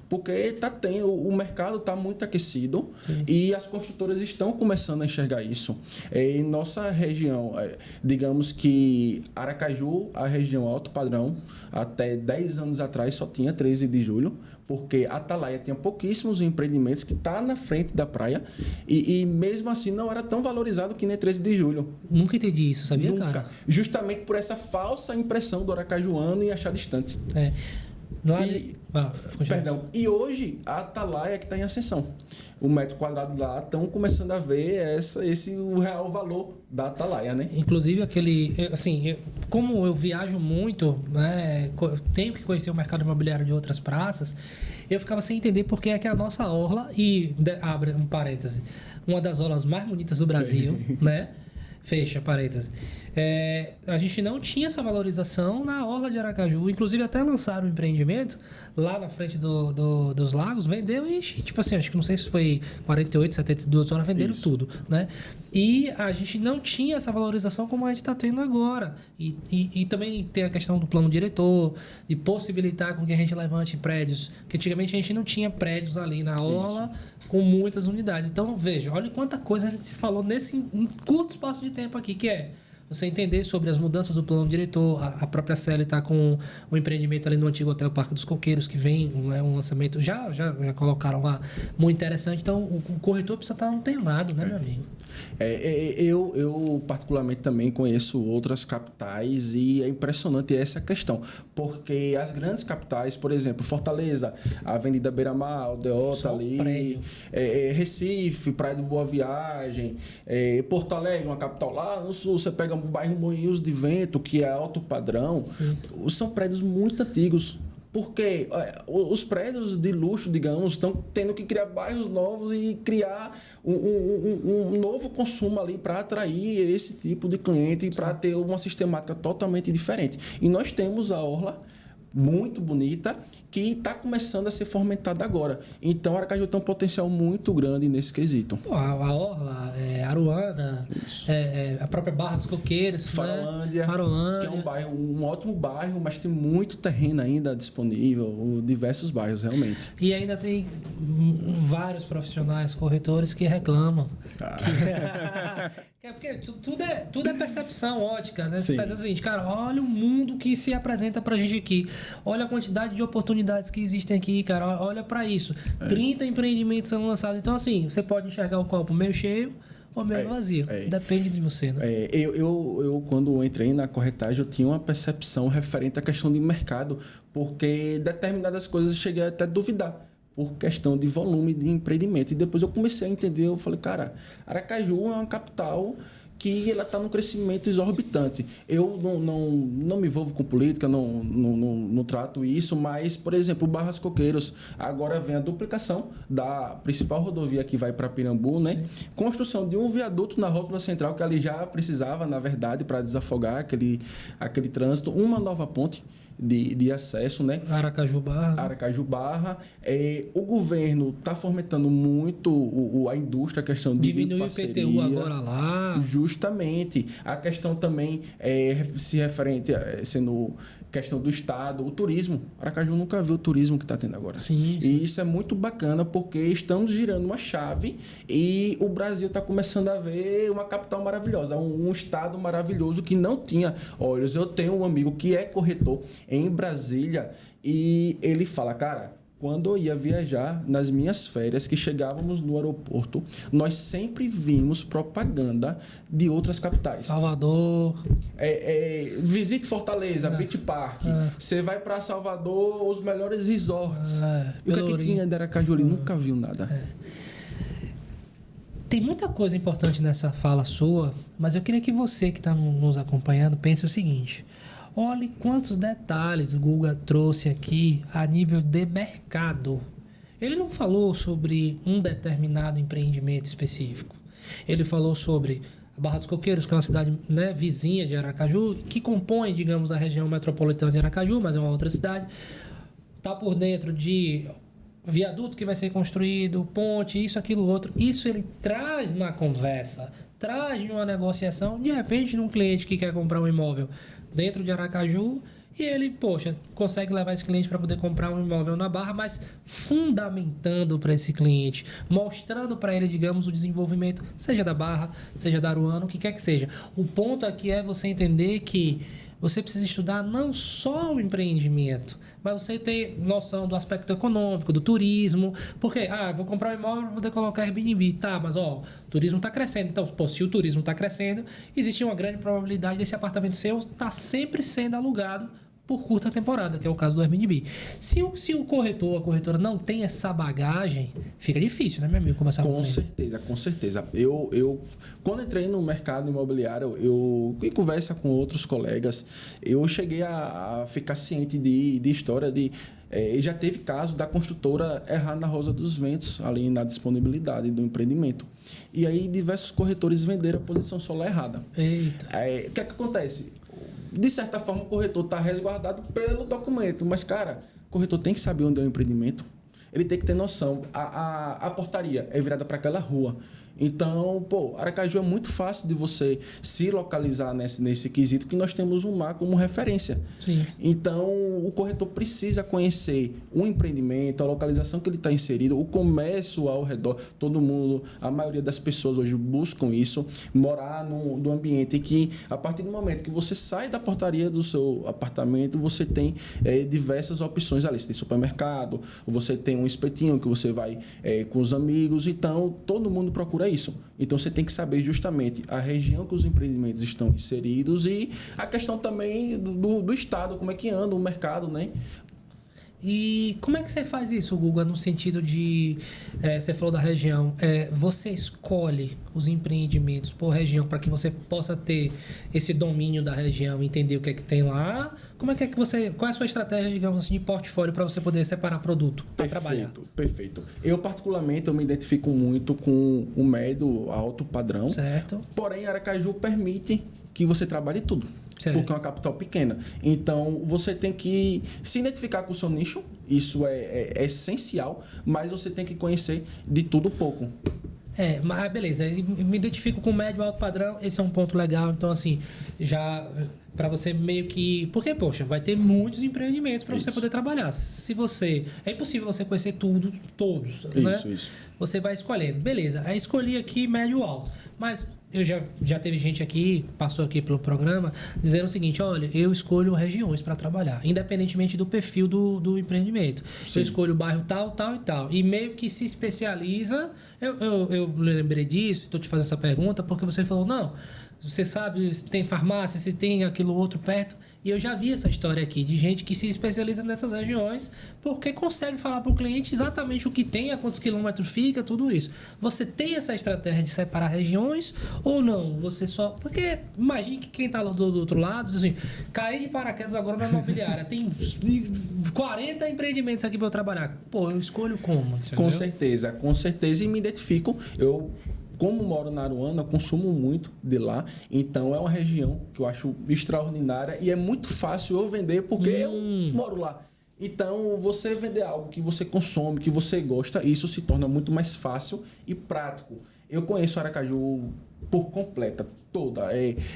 Porque o mercado está muito aquecido e as construtoras estão começando a enxergar isso. Em nossa região, digamos que Aracaju, a região alto padrão, até 10 anos atrás só tinha 13 de julho, porque Atalaia tinha pouquíssimos empreendimentos que está na frente da praia e mesmo assim não era tão valorizado que nem 13 de julho. Nunca entendi isso, sabia, Nunca. cara? Justamente por essa falsa impressão do aracajuano e achar distante. E hoje a Atalaia que está em ascensão. O metro quadrado lá estão começando a ver o real valor da Atalaia, né? Inclusive como eu viajo muito, né, tenho que conhecer o mercado imobiliário de outras praças, eu ficava sem entender porque é que a nossa orla, abre um parêntese, uma das orlas mais bonitas do Brasil, né? Fecha parêntese. A gente não tinha essa valorização na orla de Aracaju. Inclusive, até lançaram um empreendimento lá na frente dos lagos. Vendeu e, tipo assim, acho que não sei se foi 48, 72 horas, venderam tudo, né? E a gente não tinha essa valorização como a gente está tendo agora. E também tem a questão do plano diretor, de possibilitar com que a gente levante prédios. Que antigamente a gente não tinha prédios ali na orla com muitas unidades. Então, veja, olha quanta coisa a gente se falou nesse curto espaço de tempo aqui, que você entender sobre as mudanças do plano diretor. A própria Célia está com um empreendimento ali no antigo Hotel Parque dos Coqueiros, que vem, né, um lançamento, já colocaram lá, muito interessante. Então, o corretor precisa estar antenado, né, meu amigo? Eu particularmente também conheço outras capitais e é impressionante essa questão, porque as grandes capitais, por exemplo, Fortaleza, a Avenida Beira-Mar, Aldeota ali, Recife, Praia de Boa Viagem, Porto Alegre, uma capital lá no sul, você pega o bairro Moinhos de Vento, que é alto padrão, são prédios muito antigos. Porque os prédios de luxo, digamos, estão tendo que criar bairros novos e criar um novo consumo ali para atrair esse tipo de cliente e para ter uma sistemática totalmente diferente. E nós temos a Orla, muito bonita, que está começando a ser fomentada agora. Então, Aracaju tem um potencial muito grande nesse quesito. Pô, a Orla, Aruana, a própria Barra dos Coqueiros, Farolândia, né? Que é um bairro, um ótimo bairro, mas tem muito terreno ainda disponível, diversos bairros, realmente. E ainda tem vários profissionais, corretores, que reclamam. Porque tudo é percepção ótica, né? Você está dizendo o seguinte, cara, olha o mundo que se apresenta pra gente aqui. Olha a quantidade de oportunidades que existem aqui, cara. Olha para isso. 30 empreendimentos sendo lançados. Então, assim, você pode enxergar o copo meio cheio ou meio vazio. Depende de você, né? Eu, quando entrei na corretagem, eu tinha uma percepção referente à questão de mercado, porque determinadas coisas eu cheguei até a duvidar, por questão de volume de empreendimento. E depois eu comecei a entender, eu falei, cara, Aracaju é uma capital que ela está num crescimento exorbitante. Eu não me envolvo com política, não trato isso, mas, por exemplo, Barras Coqueiros, agora vem a duplicação da principal rodovia que vai para Pirambu, né? Sim. Construção de um viaduto na rótula central, que ali já precisava, na verdade, para desafogar aquele trânsito, uma nova ponte de acesso, né? Aracaju Barra. O governo está fomentando muito a indústria, a questão de diminuir o IPTU agora lá. Justamente. A questão também se referente, sendo questão do Estado, o turismo. Aracaju nunca viu o turismo que está tendo agora. Sim. E isso é muito bacana, porque estamos girando uma chave e o Brasil está começando a ver uma capital maravilhosa, um estado maravilhoso que não tinha olhos. Eu tenho um amigo que é corretor em Brasília e ele fala, cara, quando eu ia viajar nas minhas férias, que chegávamos no aeroporto, nós sempre vimos propaganda de outras capitais. Salvador. Visite Fortaleza, Beach Park. Você vai para Salvador, os melhores resorts. E o que é que tinha de Aracaju ali? Nunca viu nada. Tem muita coisa importante nessa fala sua, mas eu queria que você que está nos acompanhando pense o seguinte. Olhe quantos detalhes o Guga trouxe aqui a nível de mercado. Ele não falou sobre um determinado empreendimento específico. Ele falou sobre a Barra dos Coqueiros, que é uma cidade, né, vizinha de Aracaju, que compõe, digamos, a região metropolitana de Aracaju, mas é uma outra cidade. Está por dentro de viaduto que vai ser construído, ponte, isso, aquilo, outro. Isso ele traz na conversa, traz em uma negociação, de repente, num cliente que quer comprar um imóvel dentro de Aracaju, e ele, consegue levar esse cliente para poder comprar um imóvel na Barra, mas fundamentando para esse cliente, mostrando para ele, digamos, o desenvolvimento, seja da Barra, seja da Aruana, o que quer que seja. O ponto aqui é você entender que você precisa estudar não só o empreendimento, mas você ter noção do aspecto econômico, do turismo. Porque, vou comprar um imóvel para poder colocar Airbnb. Tá, mas o turismo está crescendo. Então, se o turismo está crescendo, existe uma grande probabilidade desse apartamento seu estar sempre sendo alugado por curta temporada, que é o caso do Airbnb. Se o corretor, a corretora não tem essa bagagem, fica difícil, né, meu amigo, começar com certeza, com certeza. Eu quando entrei no mercado imobiliário, em conversa com outros colegas, eu cheguei a ficar ciente de história de... já teve caso da construtora errar na Rosa dos Ventos, ali na disponibilidade do empreendimento. E aí diversos corretores venderam a posição solar errada. Eita. O que é que acontece? De certa forma, o corretor está resguardado pelo documento. Mas, cara, o corretor tem que saber onde é o empreendimento. Ele tem que ter noção. A portaria é virada para aquela rua. Então, pô, Aracaju é muito fácil de você se localizar nesse quesito, que nós temos um mar como referência. Sim. Então, o corretor precisa conhecer o empreendimento, a localização que ele está inserido, o comércio ao redor. Todo mundo, a maioria das pessoas hoje buscam isso, morar num ambiente que, a partir do momento que você sai da portaria do seu apartamento, você tem diversas opções ali. Você tem supermercado, você tem um espetinho que você vai com os amigos. Então, todo mundo procura isso. Então, você tem que saber justamente a região que os empreendimentos estão inseridos e a questão também do estado, como é que anda o mercado, né? E como é que você faz isso, Guga, no sentido de... você falou da região. Você escolhe os empreendimentos por região para que você possa ter esse domínio da região, entender o que é que tem lá? Como é que você... Qual é a sua estratégia, digamos assim, de portfólio para você poder separar produto para trabalhar? Perfeito. Eu, particularmente, me identifico muito com o médio, alto padrão. Certo. Porém, Aracaju permite que você trabalhe tudo. Certo. Porque é uma capital pequena. Então, você tem que se identificar com o seu nicho. Isso é essencial. Mas você tem que conhecer de tudo um pouco. Mas beleza. Me identifico com médio alto padrão. Esse é um ponto legal. Então, assim, já... Para você meio que... Porque, poxa, vai ter muitos empreendimentos para você poder trabalhar. Se você... É impossível você conhecer todos, né? Isso. Você vai escolhendo. Beleza, aí escolhi aqui médio alto. Mas eu já teve gente aqui, passou aqui pelo programa, dizendo o seguinte: olha, eu escolho regiões para trabalhar, independentemente do perfil do empreendimento. Sim. Eu escolho o bairro tal, tal e tal. E meio que se especializa... Eu lembrei disso, estou te fazendo essa pergunta, porque você falou, não... Você sabe se tem farmácia, se tem aquilo outro perto. E eu já vi essa história aqui de gente que se especializa nessas regiões porque consegue falar para o cliente exatamente o que tem, a quantos quilômetros fica, tudo isso. Você tem essa estratégia de separar regiões ou não? Você só... Porque imagine que quem está do outro lado, assim, caí de paraquedas agora na imobiliária, tem 40 empreendimentos aqui para eu trabalhar. Pô, eu escolho como? Entendeu? Com certeza. E me identifico. Como moro na Aruana, eu consumo muito de lá. Então, é uma região que eu acho extraordinária e é muito fácil eu vender porque eu moro lá. Então, você vender algo que você consome, que você gosta, isso se torna muito mais fácil e prático. Eu conheço Aracaju por completa, toda.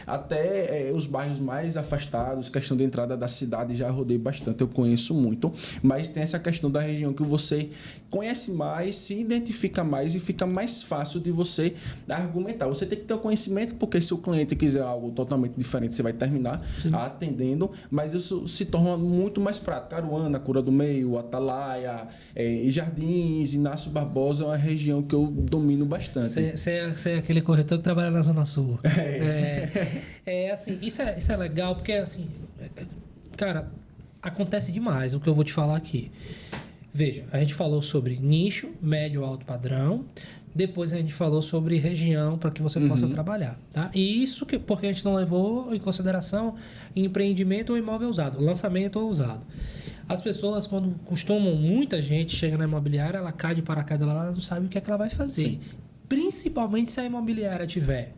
Até os bairros mais afastados, questão de entrada da cidade, já rodei bastante, eu conheço muito. Mas tem essa questão da região que você conhece mais, se identifica mais e fica mais fácil de você argumentar. Você tem que ter o conhecimento, porque se o cliente quiser algo totalmente diferente, você vai terminar atendendo, mas isso se torna muito mais prático. Aruana, Cura do Meio, Atalaia, Jardins, Inácio Barbosa é uma região que eu domino bastante. Você é aquele corretor que trabalha na Zona Sul. Assim, isso é legal, porque assim, cara, acontece demais o que eu vou te falar aqui. Veja, a gente falou sobre nicho, médio, alto padrão. Depois a gente falou sobre região para que você possa trabalhar, tá? E isso porque a gente não levou em consideração empreendimento ou imóvel usado, lançamento ou usado. As pessoas, quando muita gente chega na imobiliária, ela cai de paraquedas lá, ela não sabe o que é que ela vai fazer. Sim. Principalmente se a imobiliária tiver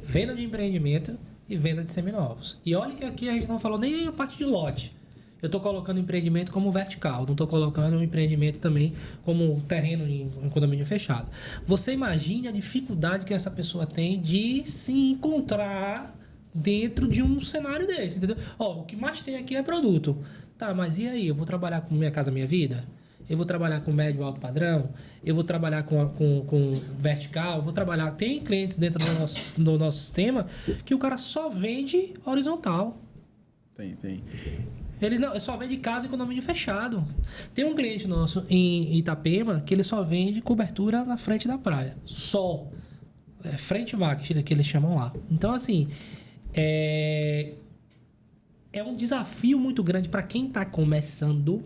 venda de empreendimento e venda de seminovos. E olha que aqui a gente não falou nem a parte de lote. Eu estou colocando empreendimento como vertical, não estou colocando um empreendimento também como terreno em condomínio fechado. Você imagine a dificuldade que essa pessoa tem de se encontrar dentro de um cenário desse, entendeu? O que mais tem aqui é produto. Tá, mas e aí? Eu vou trabalhar com Minha Casa Minha Vida? Eu vou trabalhar com médio alto padrão? Eu vou trabalhar com vertical? Eu vou trabalhar... Tem clientes dentro do nosso sistema que o cara só vende horizontal. Tem. Ele só vende casa e condomínio fechado. Tem um cliente nosso em Itapema que ele só vende cobertura na frente da praia. Só. Frente market, que eles chamam lá. Então, assim... É um desafio muito grande para quem está começando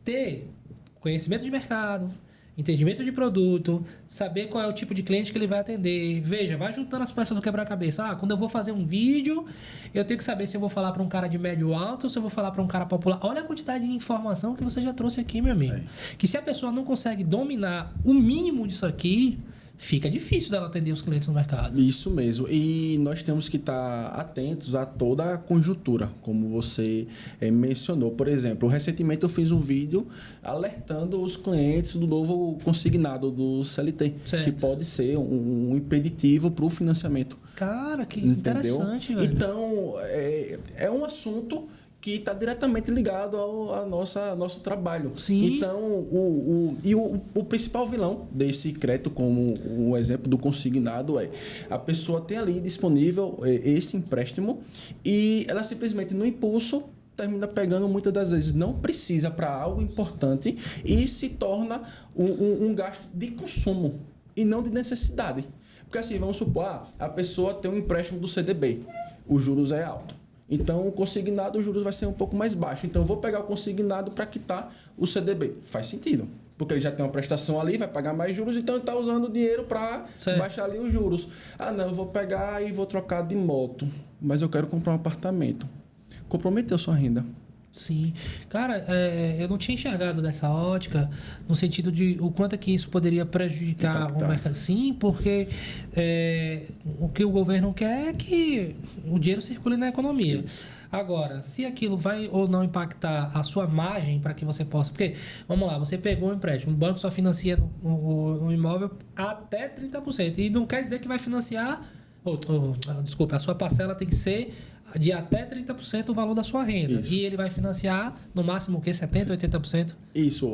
ter conhecimento de mercado, entendimento de produto, saber qual é o tipo de cliente que ele vai atender. Veja, vai juntando as peças do quebra-cabeça. Quando eu vou fazer um vídeo, eu tenho que saber se eu vou falar para um cara de médio alto ou se eu vou falar para um cara popular. Olha a quantidade de informação que você já trouxe aqui, meu amigo. Que se a pessoa não consegue dominar o mínimo disso aqui, fica difícil dela atender os clientes no mercado. Isso mesmo. E nós temos que estar atentos a toda a conjuntura, como você mencionou. Por exemplo, recentemente eu fiz um vídeo alertando os clientes do novo consignado do CLT, certo. que pode ser um impeditivo para o financiamento. Cara, que Entendeu? interessante, velho. Então, é um assunto que está diretamente ligado ao nosso trabalho. Sim. Então, o principal vilão desse crédito, como um exemplo do consignado, a pessoa tem ali disponível esse empréstimo e ela simplesmente, no impulso, termina pegando, muitas das vezes não precisa para algo importante e se torna um gasto de consumo e não de necessidade. Porque assim, vamos supor, a pessoa tem um empréstimo do CDB, o juros é alto. Então, o consignado, os juros vai ser um pouco mais baixo. Então, eu vou pegar o consignado para quitar o CDB. Faz sentido. Porque ele já tem uma prestação ali, vai pagar mais juros, então ele está usando o dinheiro para baixar ali os juros. Ah, não, eu vou pegar e vou trocar de moto, mas eu quero comprar um apartamento. Comprometeu sua renda. Sim. Cara, eu não tinha enxergado dessa ótica, no sentido de o quanto é que isso poderia prejudicar o mercado. Sim, porque o que o governo quer é que o dinheiro circule na economia. Isso. Agora, se aquilo vai ou não impactar a sua margem para que você possa... Porque, vamos lá, você pegou um empréstimo, o banco só financia o imóvel até 30%. E não quer dizer que vai financiar... Desculpa, a sua parcela tem que ser de até 30% o valor da sua renda. Isso. E ele vai financiar no máximo o quê? 70%, 80%? Isso,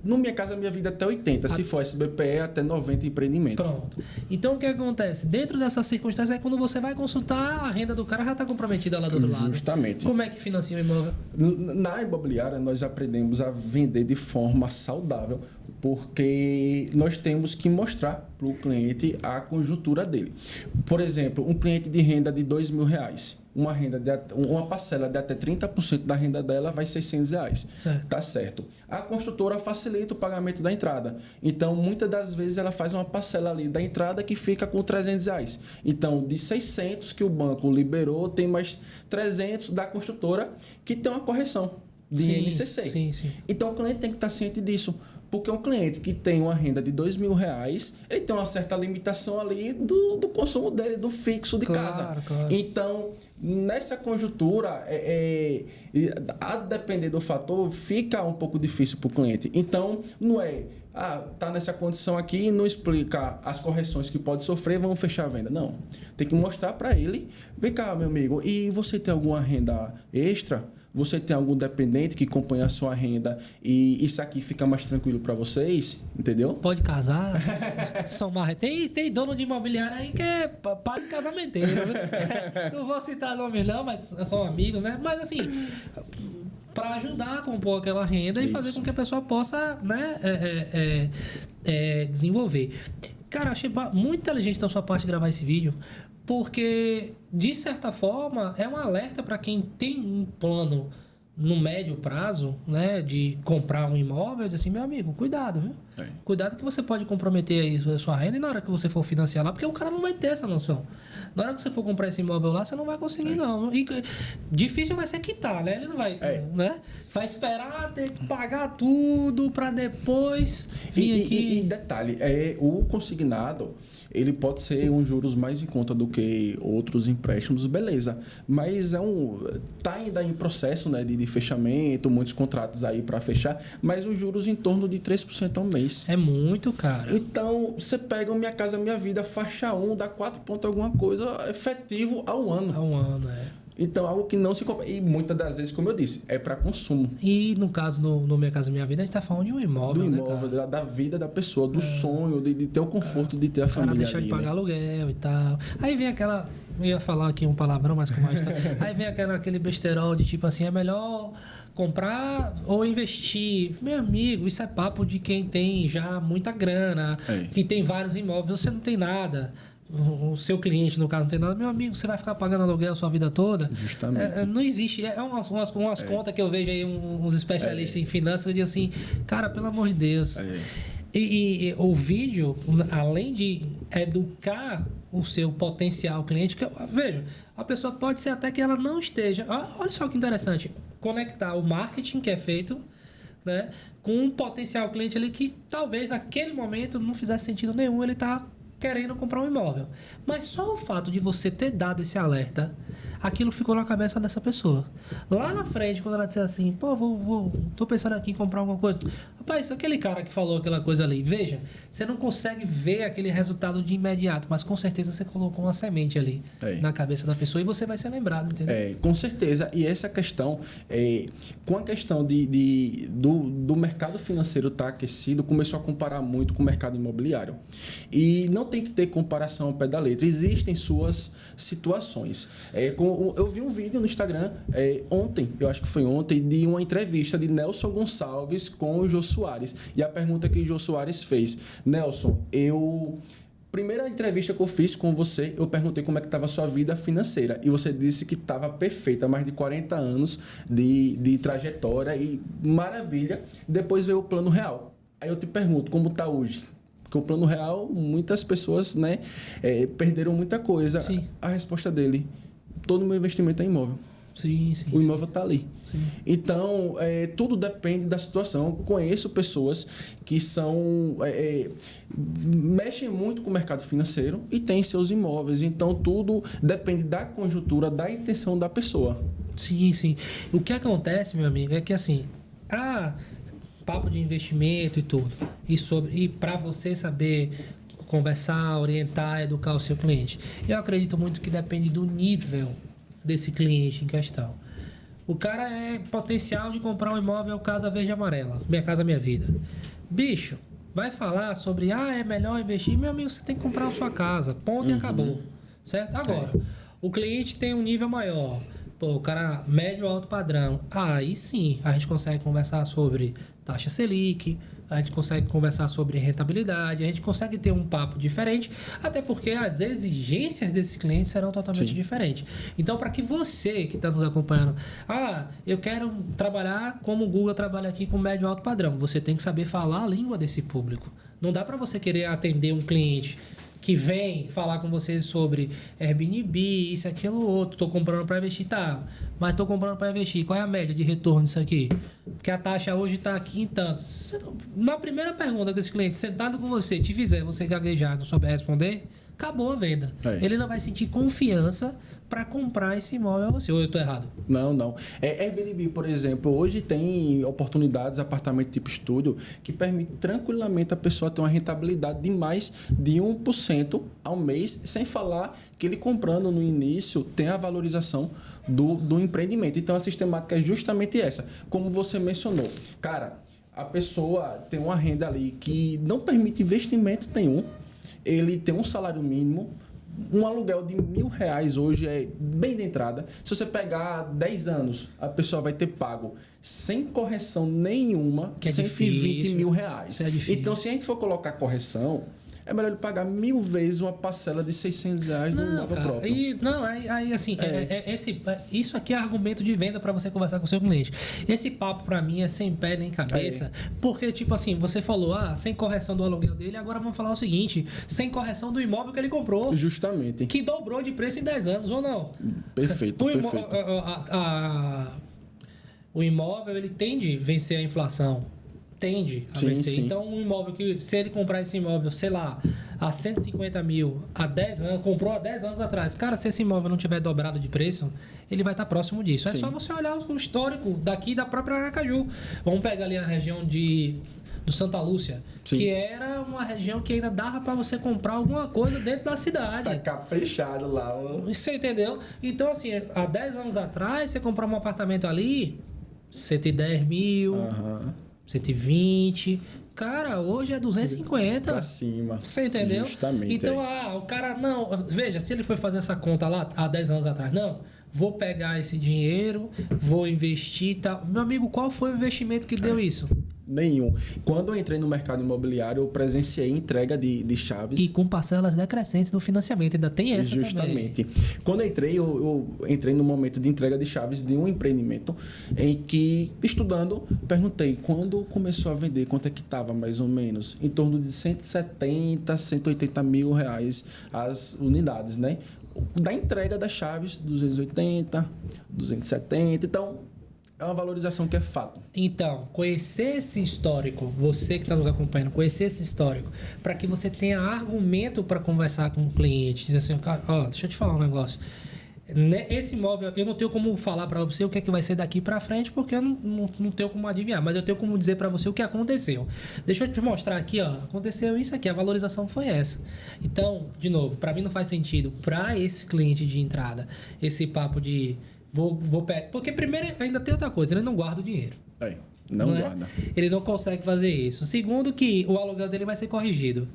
no Minha Casa Minha Vida até 80%. Se for SBPE, até 90% empreendimento. Pronto. Então, o que acontece? Dentro dessas circunstâncias, quando você vai consultar, a renda do cara já está comprometida lá do outro lado. Justamente. Como é que financia o imóvel? Na imobiliária, nós aprendemos a vender de forma saudável, porque nós temos que mostrar para o cliente a conjuntura dele. Por exemplo, um cliente de renda de R$2.000, uma parcela de até 30% da renda dela vai ser R$600. Certo. Tá certo. A construtora facilita o pagamento da entrada. Então, muitas das vezes, ela faz uma parcela ali da entrada que fica com R$300. Então, de 600 que o banco liberou, tem mais 300 da construtora que tem uma correção de INCC. Sim. Então, o cliente tem que estar ciente disso. Porque um cliente que tem uma renda de R$2.000, ele tem uma certa limitação ali do consumo dele, do fixo de casa. Claro. Então, nessa conjuntura, a depender do fator, fica um pouco difícil para o cliente. Então, não é... tá nessa condição aqui e não explica as correções que pode sofrer, vamos fechar a venda. Não. Tem que mostrar para ele. Vem cá, meu amigo, e você tem alguma renda extra? Você tem algum dependente que acompanha a sua renda e isso aqui fica mais tranquilo para vocês? Entendeu? Pode casar. Tem dono de imobiliária aí que é pai de casamenteiro. Não vou citar nome não, mas são amigos, né? Mas assim... para ajudar a compor aquela renda e fazer com que a pessoa possa, né, desenvolver. Cara, achei muito inteligente da sua parte gravar esse vídeo, porque, de certa forma, é um alerta para quem tem um plano no médio prazo, né, de comprar um imóvel, diz assim, meu amigo, cuidado, viu? Cuidado que você pode comprometer aí a sua renda e na hora que você for financiar lá, porque o cara não vai ter essa noção. Na hora que você for comprar esse imóvel lá, você não vai conseguir, não. E difícil vai ser quitar, né? Ele não vai, né? Vai esperar ter que pagar tudo para depois vir aqui. E detalhe, o consignado, ele pode ser um juros mais em conta do que outros empréstimos, beleza. Mas tá ainda em processo, né, de fechamento, muitos contratos aí para fechar, mas os juros em torno de 3% ao mês. É muito, cara. Então, você pega o Minha Casa Minha Vida, faixa 1, dá 4 pontos alguma coisa efetivo ao ano. Ao ano, Então, algo que não se compra. E muitas das vezes, como eu disse, é para consumo. E no caso, no Minha Casa Minha Vida, a gente tá falando de um imóvel, do imóvel, né, da vida da pessoa, do sonho, de ter o conforto de ter a família ali. Deixar de pagar aluguel e tal. Aí vem aquela... Eu ia falar aqui um palavrão, mas como está. Aí vem aquele besterol de tipo assim, é melhor comprar ou investir. Meu amigo, isso é papo de quem tem já muita grana, que tem vários imóveis, você não tem nada. O seu cliente, no caso, não tem nada. Meu amigo, você vai ficar pagando aluguel a sua vida toda? Justamente. Não existe. Umas contas que eu vejo aí, uns especialistas em finanças, eu digo assim, cara, pelo amor de Deus. E o vídeo, além de educar o seu potencial cliente, veja, a pessoa pode ser até que ela não esteja... Olha só que interessante. Conectar o marketing que é feito né? Com um potencial cliente ali que talvez naquele momento não fizesse sentido nenhum ele tá querendo comprar um imóvel. Mas só o fato de você ter dado esse alerta, aquilo ficou na cabeça dessa pessoa. Lá na frente, quando ela disser assim, pô, tô pensando aqui em comprar alguma coisa. Rapaz, aquele cara que falou aquela coisa ali, veja, você não consegue ver aquele resultado de imediato, mas com certeza você colocou uma semente ali na cabeça da pessoa e você vai ser lembrado, entendeu? Com certeza. E essa questão, com a questão do mercado financeiro estar aquecido, começou a comparar muito com o mercado imobiliário. E não tem que ter comparação ao pé da letra. Existem suas situações. Eu vi um vídeo no Instagram ontem, eu acho que foi ontem, de uma entrevista de Nelson Gonçalves com o Jô Soares. E a pergunta que o Jô Soares fez: Nelson, primeira entrevista que eu fiz com você, eu perguntei como é que estava a sua vida financeira. E você disse que estava perfeita, mais de 40 anos de trajetória e maravilha. Depois veio o plano real. Aí eu te pergunto, como está hoje? Porque o plano real, muitas pessoas, né, perderam muita coisa. Sim. A resposta dele: todo o meu investimento é imóvel. Sim. O imóvel está ali. Sim. Então, tudo depende da situação. Eu conheço pessoas que mexem muito com o mercado financeiro e têm seus imóveis. Então, tudo depende da conjuntura, da intenção da pessoa. Sim. O que acontece, meu amigo, é que assim, papo de investimento e tudo, e para você saber conversar, orientar, educar o seu cliente, eu acredito muito que depende do nível desse cliente em questão. O cara é potencial de comprar um imóvel Casa Verde e Amarela, Minha Casa Minha Vida. Bicho, vai falar sobre, é melhor investir, meu amigo, você tem que comprar a sua casa, ponto e acabou, certo? Agora, o cliente tem um nível maior, o cara médio alto padrão, aí sim, a gente consegue conversar sobre taxa Selic, a gente consegue conversar sobre rentabilidade, a gente consegue ter um papo diferente, até porque as exigências desse cliente serão totalmente diferentes. Então, para que você que está nos acompanhando, eu quero trabalhar como o Google trabalha aqui com médio alto padrão, você tem que saber falar a língua desse público. Não dá para você querer atender um cliente que vem falar com você sobre Airbnb, isso, aquilo, outro. Tô comprando para investir, tá? Mas tô comprando para investir. Qual é a média de retorno disso aqui? Porque a taxa hoje está aqui em tantos. Na primeira pergunta que esse cliente sentado com você te fizer, você gaguejar, não souber responder, acabou a venda. Ele não vai sentir confiança para comprar esse imóvel a você. Ou eu estou errado? Não. Airbnb, por exemplo, hoje tem oportunidades, apartamento tipo estúdio, que permite tranquilamente a pessoa ter uma rentabilidade de mais de 1% ao mês, sem falar que ele comprando no início tem a valorização do empreendimento. Então, a sistemática é justamente essa. Como você mencionou, cara, a pessoa tem uma renda ali que não permite investimento nenhum, ele tem um salário mínimo, um aluguel de R$1.000 hoje é bem de entrada. Se você pegar 10 anos, a pessoa vai ter pago sem correção nenhuma R$120 mil. Então, se a gente for colocar correção, é melhor ele pagar 1000 vezes uma parcela de R$600 no imóvel próprio. Isso aqui é argumento de venda para você conversar com o seu cliente. Esse papo para mim é sem pé nem cabeça. Porque, tipo assim, você falou, sem correção do aluguel dele, agora vamos falar o seguinte, sem correção do imóvel que ele comprou. Justamente. Que dobrou de preço em 10 anos, ou não? Perfeito. O imóvel, ele tende a vencer a inflação. Tende a vencer. Sim. Então, um imóvel que, se ele comprar esse imóvel, sei lá, a 150 mil, há 10 anos, comprou há 10 anos atrás. Cara, se esse imóvel não tiver dobrado de preço, ele vai estar próximo disso. É só você olhar o histórico daqui da própria Aracaju. Vamos pegar ali a região do Santa Lúcia, que era uma região que ainda dava para você comprar alguma coisa dentro da cidade. Tá caprichado lá. Você entendeu? Então, assim, há 10 anos atrás, você comprava um apartamento ali, 110 mil... 120. Cara, hoje é 250. Pra cima. Você entendeu? Justamente. Então, o cara não... Veja, se ele foi fazer essa conta lá há 10 anos atrás, não, vou pegar esse dinheiro, vou investir e tal. Meu amigo, qual foi o investimento que deu isso? Nenhum. Quando eu entrei no mercado imobiliário, eu presenciei entrega de chaves. E com parcelas decrescentes no financiamento. Ainda tem essa Justamente. também. Quando eu entrei, eu entrei no momento de entrega de chaves de um empreendimento em que, estudando, perguntei quando começou a vender, quanto é que estava mais ou menos? Em torno de 170, 180 mil reais as unidades, né? Da entrega das chaves, 280, 270. Então, É uma valorização que é fato. Então, conhecer esse histórico, você que está nos acompanhando, conhecer esse histórico, para que você tenha argumento para conversar com o cliente. Dizer assim, ó, deixa eu te falar um negócio. Esse imóvel, eu não tenho como falar para você o que é que vai ser daqui para frente, porque eu não tenho como adivinhar, mas eu tenho como dizer para você o que aconteceu. Deixa eu te mostrar aqui, ó, aconteceu isso aqui, a valorização foi essa. Então, de novo, para mim não faz sentido, para esse cliente de entrada, esse papo de vou pegar, porque primeiro ainda tem outra coisa, ele não guarda o dinheiro. Não guarda. Ele não consegue fazer isso. Segundo, que o aluguel dele vai ser corrigido.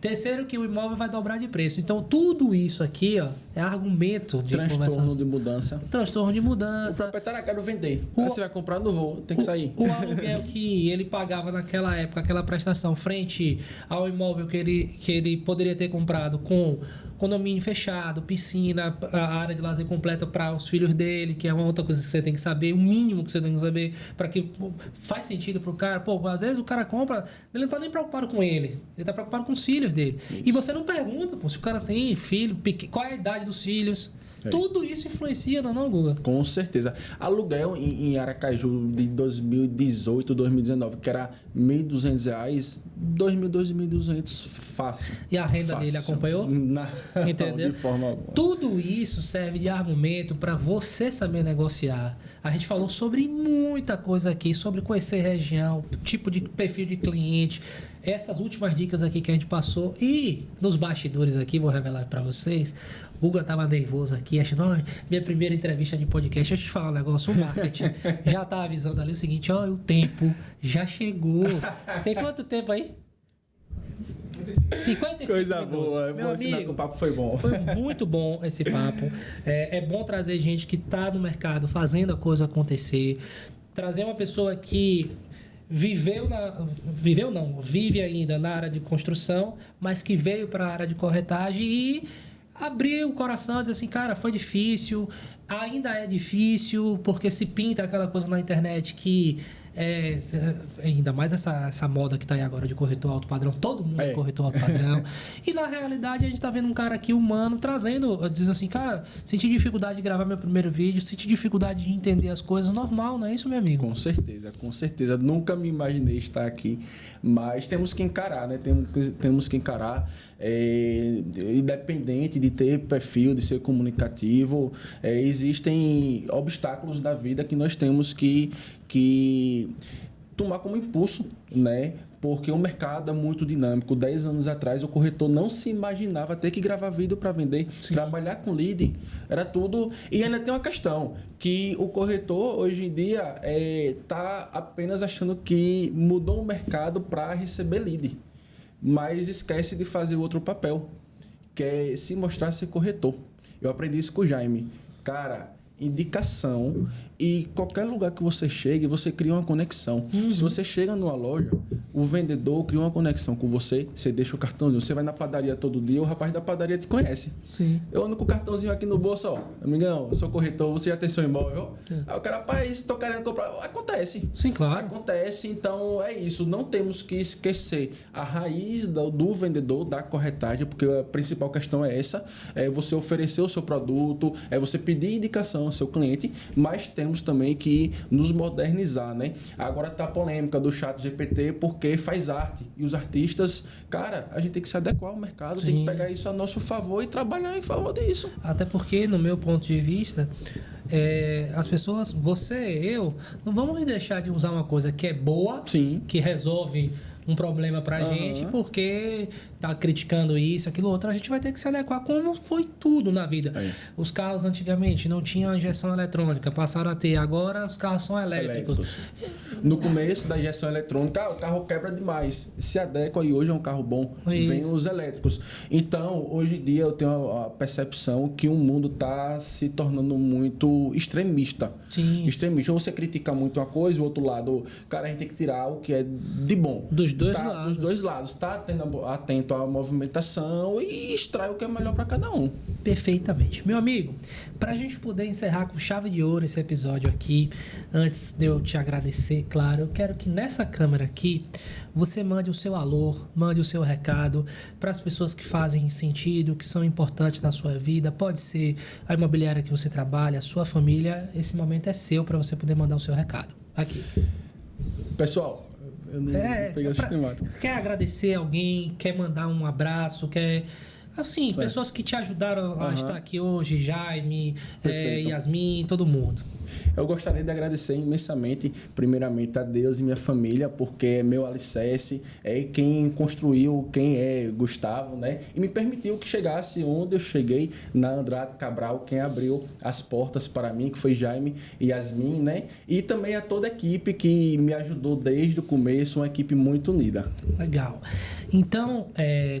Terceiro, que o imóvel vai dobrar de preço. Então, tudo isso aqui, ó, é argumento de transtorno de mudança. Transtorno de mudança. O proprietário quer vender. Você vai comprar, não vou, tem que sair. O aluguel que ele pagava naquela época, aquela prestação, frente ao imóvel que ele poderia ter comprado com condomínio fechado, piscina, a área de lazer completa para os filhos dele, que é uma outra coisa que você tem que saber, o mínimo que você tem que saber, para que faz sentido para o cara. Pô, às vezes o cara compra, ele não está nem preocupado com ele, ele está preocupado com os filhos dele. Isso. E você não pergunta, pô, se o cara tem filho, qual é a idade dos filhos. Tudo isso influencia, não, Guga? Com certeza. Aluguel em Aracaju de 2018, 2019, que era R$ 1.200, R$ 2.200 fácil. E a renda dele acompanhou? Entendeu? De forma alguma. Tudo isso serve de argumento para você saber negociar. A gente falou sobre muita coisa aqui, sobre conhecer região, tipo de perfil de cliente, essas últimas dicas aqui que a gente passou. E nos bastidores aqui, vou revelar para vocês, o Guga tava nervoso aqui, achando, minha primeira entrevista de podcast. Deixa eu te falar um negócio, o marketing já tá avisando ali o seguinte, o tempo já chegou. Tem quanto tempo aí? 55 Coisa minutos. boa, meu amigo, o papo foi bom. Foi muito bom esse papo. É bom trazer gente que tá no mercado fazendo a coisa acontecer. Trazer uma pessoa que vive ainda na área de construção, mas que veio para a área de corretagem e abrir o coração e dizer assim, cara, foi difícil, ainda é difícil, porque se pinta aquela coisa na internet que ainda mais essa moda que tá aí agora de corretor alto padrão, todo mundo é corretor alto padrão. E na realidade a gente tá vendo um cara aqui humano trazendo, diz assim, cara, senti dificuldade de gravar meu primeiro vídeo, senti dificuldade de entender as coisas, normal, não é isso, meu amigo? Com certeza. Nunca me imaginei estar aqui, mas temos que encarar, né? Temos que encarar, independente de ter perfil, de ser comunicativo, existem obstáculos da vida que nós temos que tomar como impulso, né? Porque o mercado é muito dinâmico. 10 anos atrás, o corretor não se imaginava ter que gravar vídeo para vender. Sim. Trabalhar com lead era tudo. E ainda tem uma questão, que o corretor, hoje em dia, está apenas achando que mudou o mercado para receber lead. Mas esquece de fazer outro papel, que é se mostrar ser corretor. Eu aprendi isso com o Jaime. Cara, indicação, e qualquer lugar que você chegue, você cria uma conexão. Se você chega numa loja, o vendedor cria uma conexão com você, você deixa o cartãozinho, você vai na padaria todo dia, o rapaz da padaria te conhece. Sim. Eu ando com o cartãozinho aqui no bolso, amigão, eu sou corretor, você já tem seu imóvel? Aí o cara, rapaz, tô querendo comprar. Acontece. Sim, claro. Acontece, então é isso. Não temos que esquecer a raiz do vendedor, da corretagem, porque a principal questão é essa, é você oferecer o seu produto, é você pedir indicação ao seu cliente, mas temos também que nos modernizar, né? Agora tá a polêmica do ChatGPT porque faz arte. E os artistas, cara, a gente tem que se adequar ao mercado, Sim. Tem que pegar isso a nosso favor e trabalhar em favor disso. Até porque, no meu ponto de vista, as pessoas, você, eu, não vamos deixar de usar uma coisa que é boa, Sim. que resolve um problema pra gente, porque tá criticando isso, aquilo, outro. A gente vai ter que se adequar, como foi tudo na vida. Os carros antigamente não tinham injeção eletrônica, passaram a ter. Agora os carros são elétricos. No começo da injeção eletrônica, o carro quebra demais. Se adequa e hoje é um carro bom. Isso. Vem os elétricos. Então, hoje em dia eu tenho a percepção que o mundo tá se tornando muito extremista. Sim. Extremista. Ou você critica muito uma coisa, o outro lado, cara, a gente tem que tirar o que é de bom. Dos Dos dois lados. Está atento à movimentação e extrai o que é melhor para cada um. Perfeitamente. Meu amigo, para a gente poder encerrar com chave de ouro esse episódio aqui, antes de eu te agradecer, claro, eu quero que nessa câmera aqui você mande o seu alô, mande o seu recado para as pessoas que fazem sentido, que são importantes na sua vida. Pode ser a imobiliária que você trabalha, a sua família. Esse momento é seu para você poder mandar o seu recado. Aqui. Pessoal, eu não peguei essa temática. Quer agradecer alguém, quer mandar um abraço, quer... Assim, pessoas que te ajudaram a estar aqui hoje, Jaime, Yasmin, todo mundo. Eu gostaria de agradecer imensamente, primeiramente, a Deus e minha família, porque é meu alicerce, é quem construiu, quem é Gustavo, né? E me permitiu que chegasse onde eu cheguei, na Andrade Cabral, quem abriu as portas para mim, que foi Jaime e Yasmin, né? E também a toda a equipe que me ajudou desde o começo, uma equipe muito unida. Legal. Então,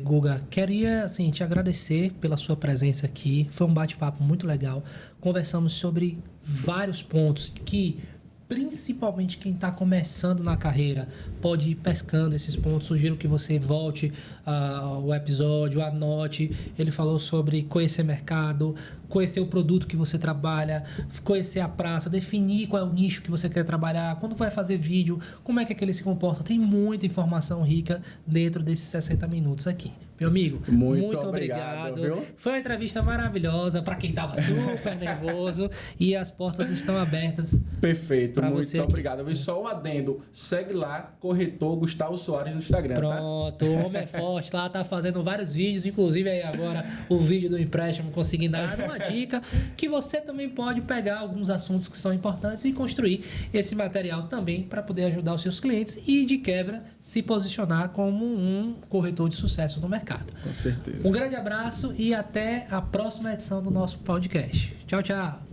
Guga, queria assim, te agradecer pela sua presença aqui. Foi um bate-papo muito legal. Conversamos sobre vários pontos que, principalmente quem está começando na carreira, pode ir pescando esses pontos. Sugiro que você volte ao episódio, anote. Ele falou sobre conhecer mercado, conhecer o produto que você trabalha, conhecer a praça, definir qual é o nicho que você quer trabalhar, quando vai fazer vídeo, como é que ele se comporta. Tem muita informação rica dentro desses 60 minutos aqui. Meu amigo, muito obrigado. Viu? Foi uma entrevista maravilhosa para quem estava super nervoso e as portas estão abertas. Perfeito, muito obrigado. Eu vi só um adendo. Segue lá, corretor Gustavo Soares no Instagram. Pronto, tá? O homem é forte lá, tá fazendo vários vídeos, inclusive aí agora o vídeo do empréstimo consignado. Uma dica que você também pode pegar alguns assuntos que são importantes e construir esse material também para poder ajudar os seus clientes e, de quebra, se posicionar como um corretor de sucesso no mercado. Com certeza. Um grande abraço e até a próxima edição do nosso podcast. Tchau, tchau.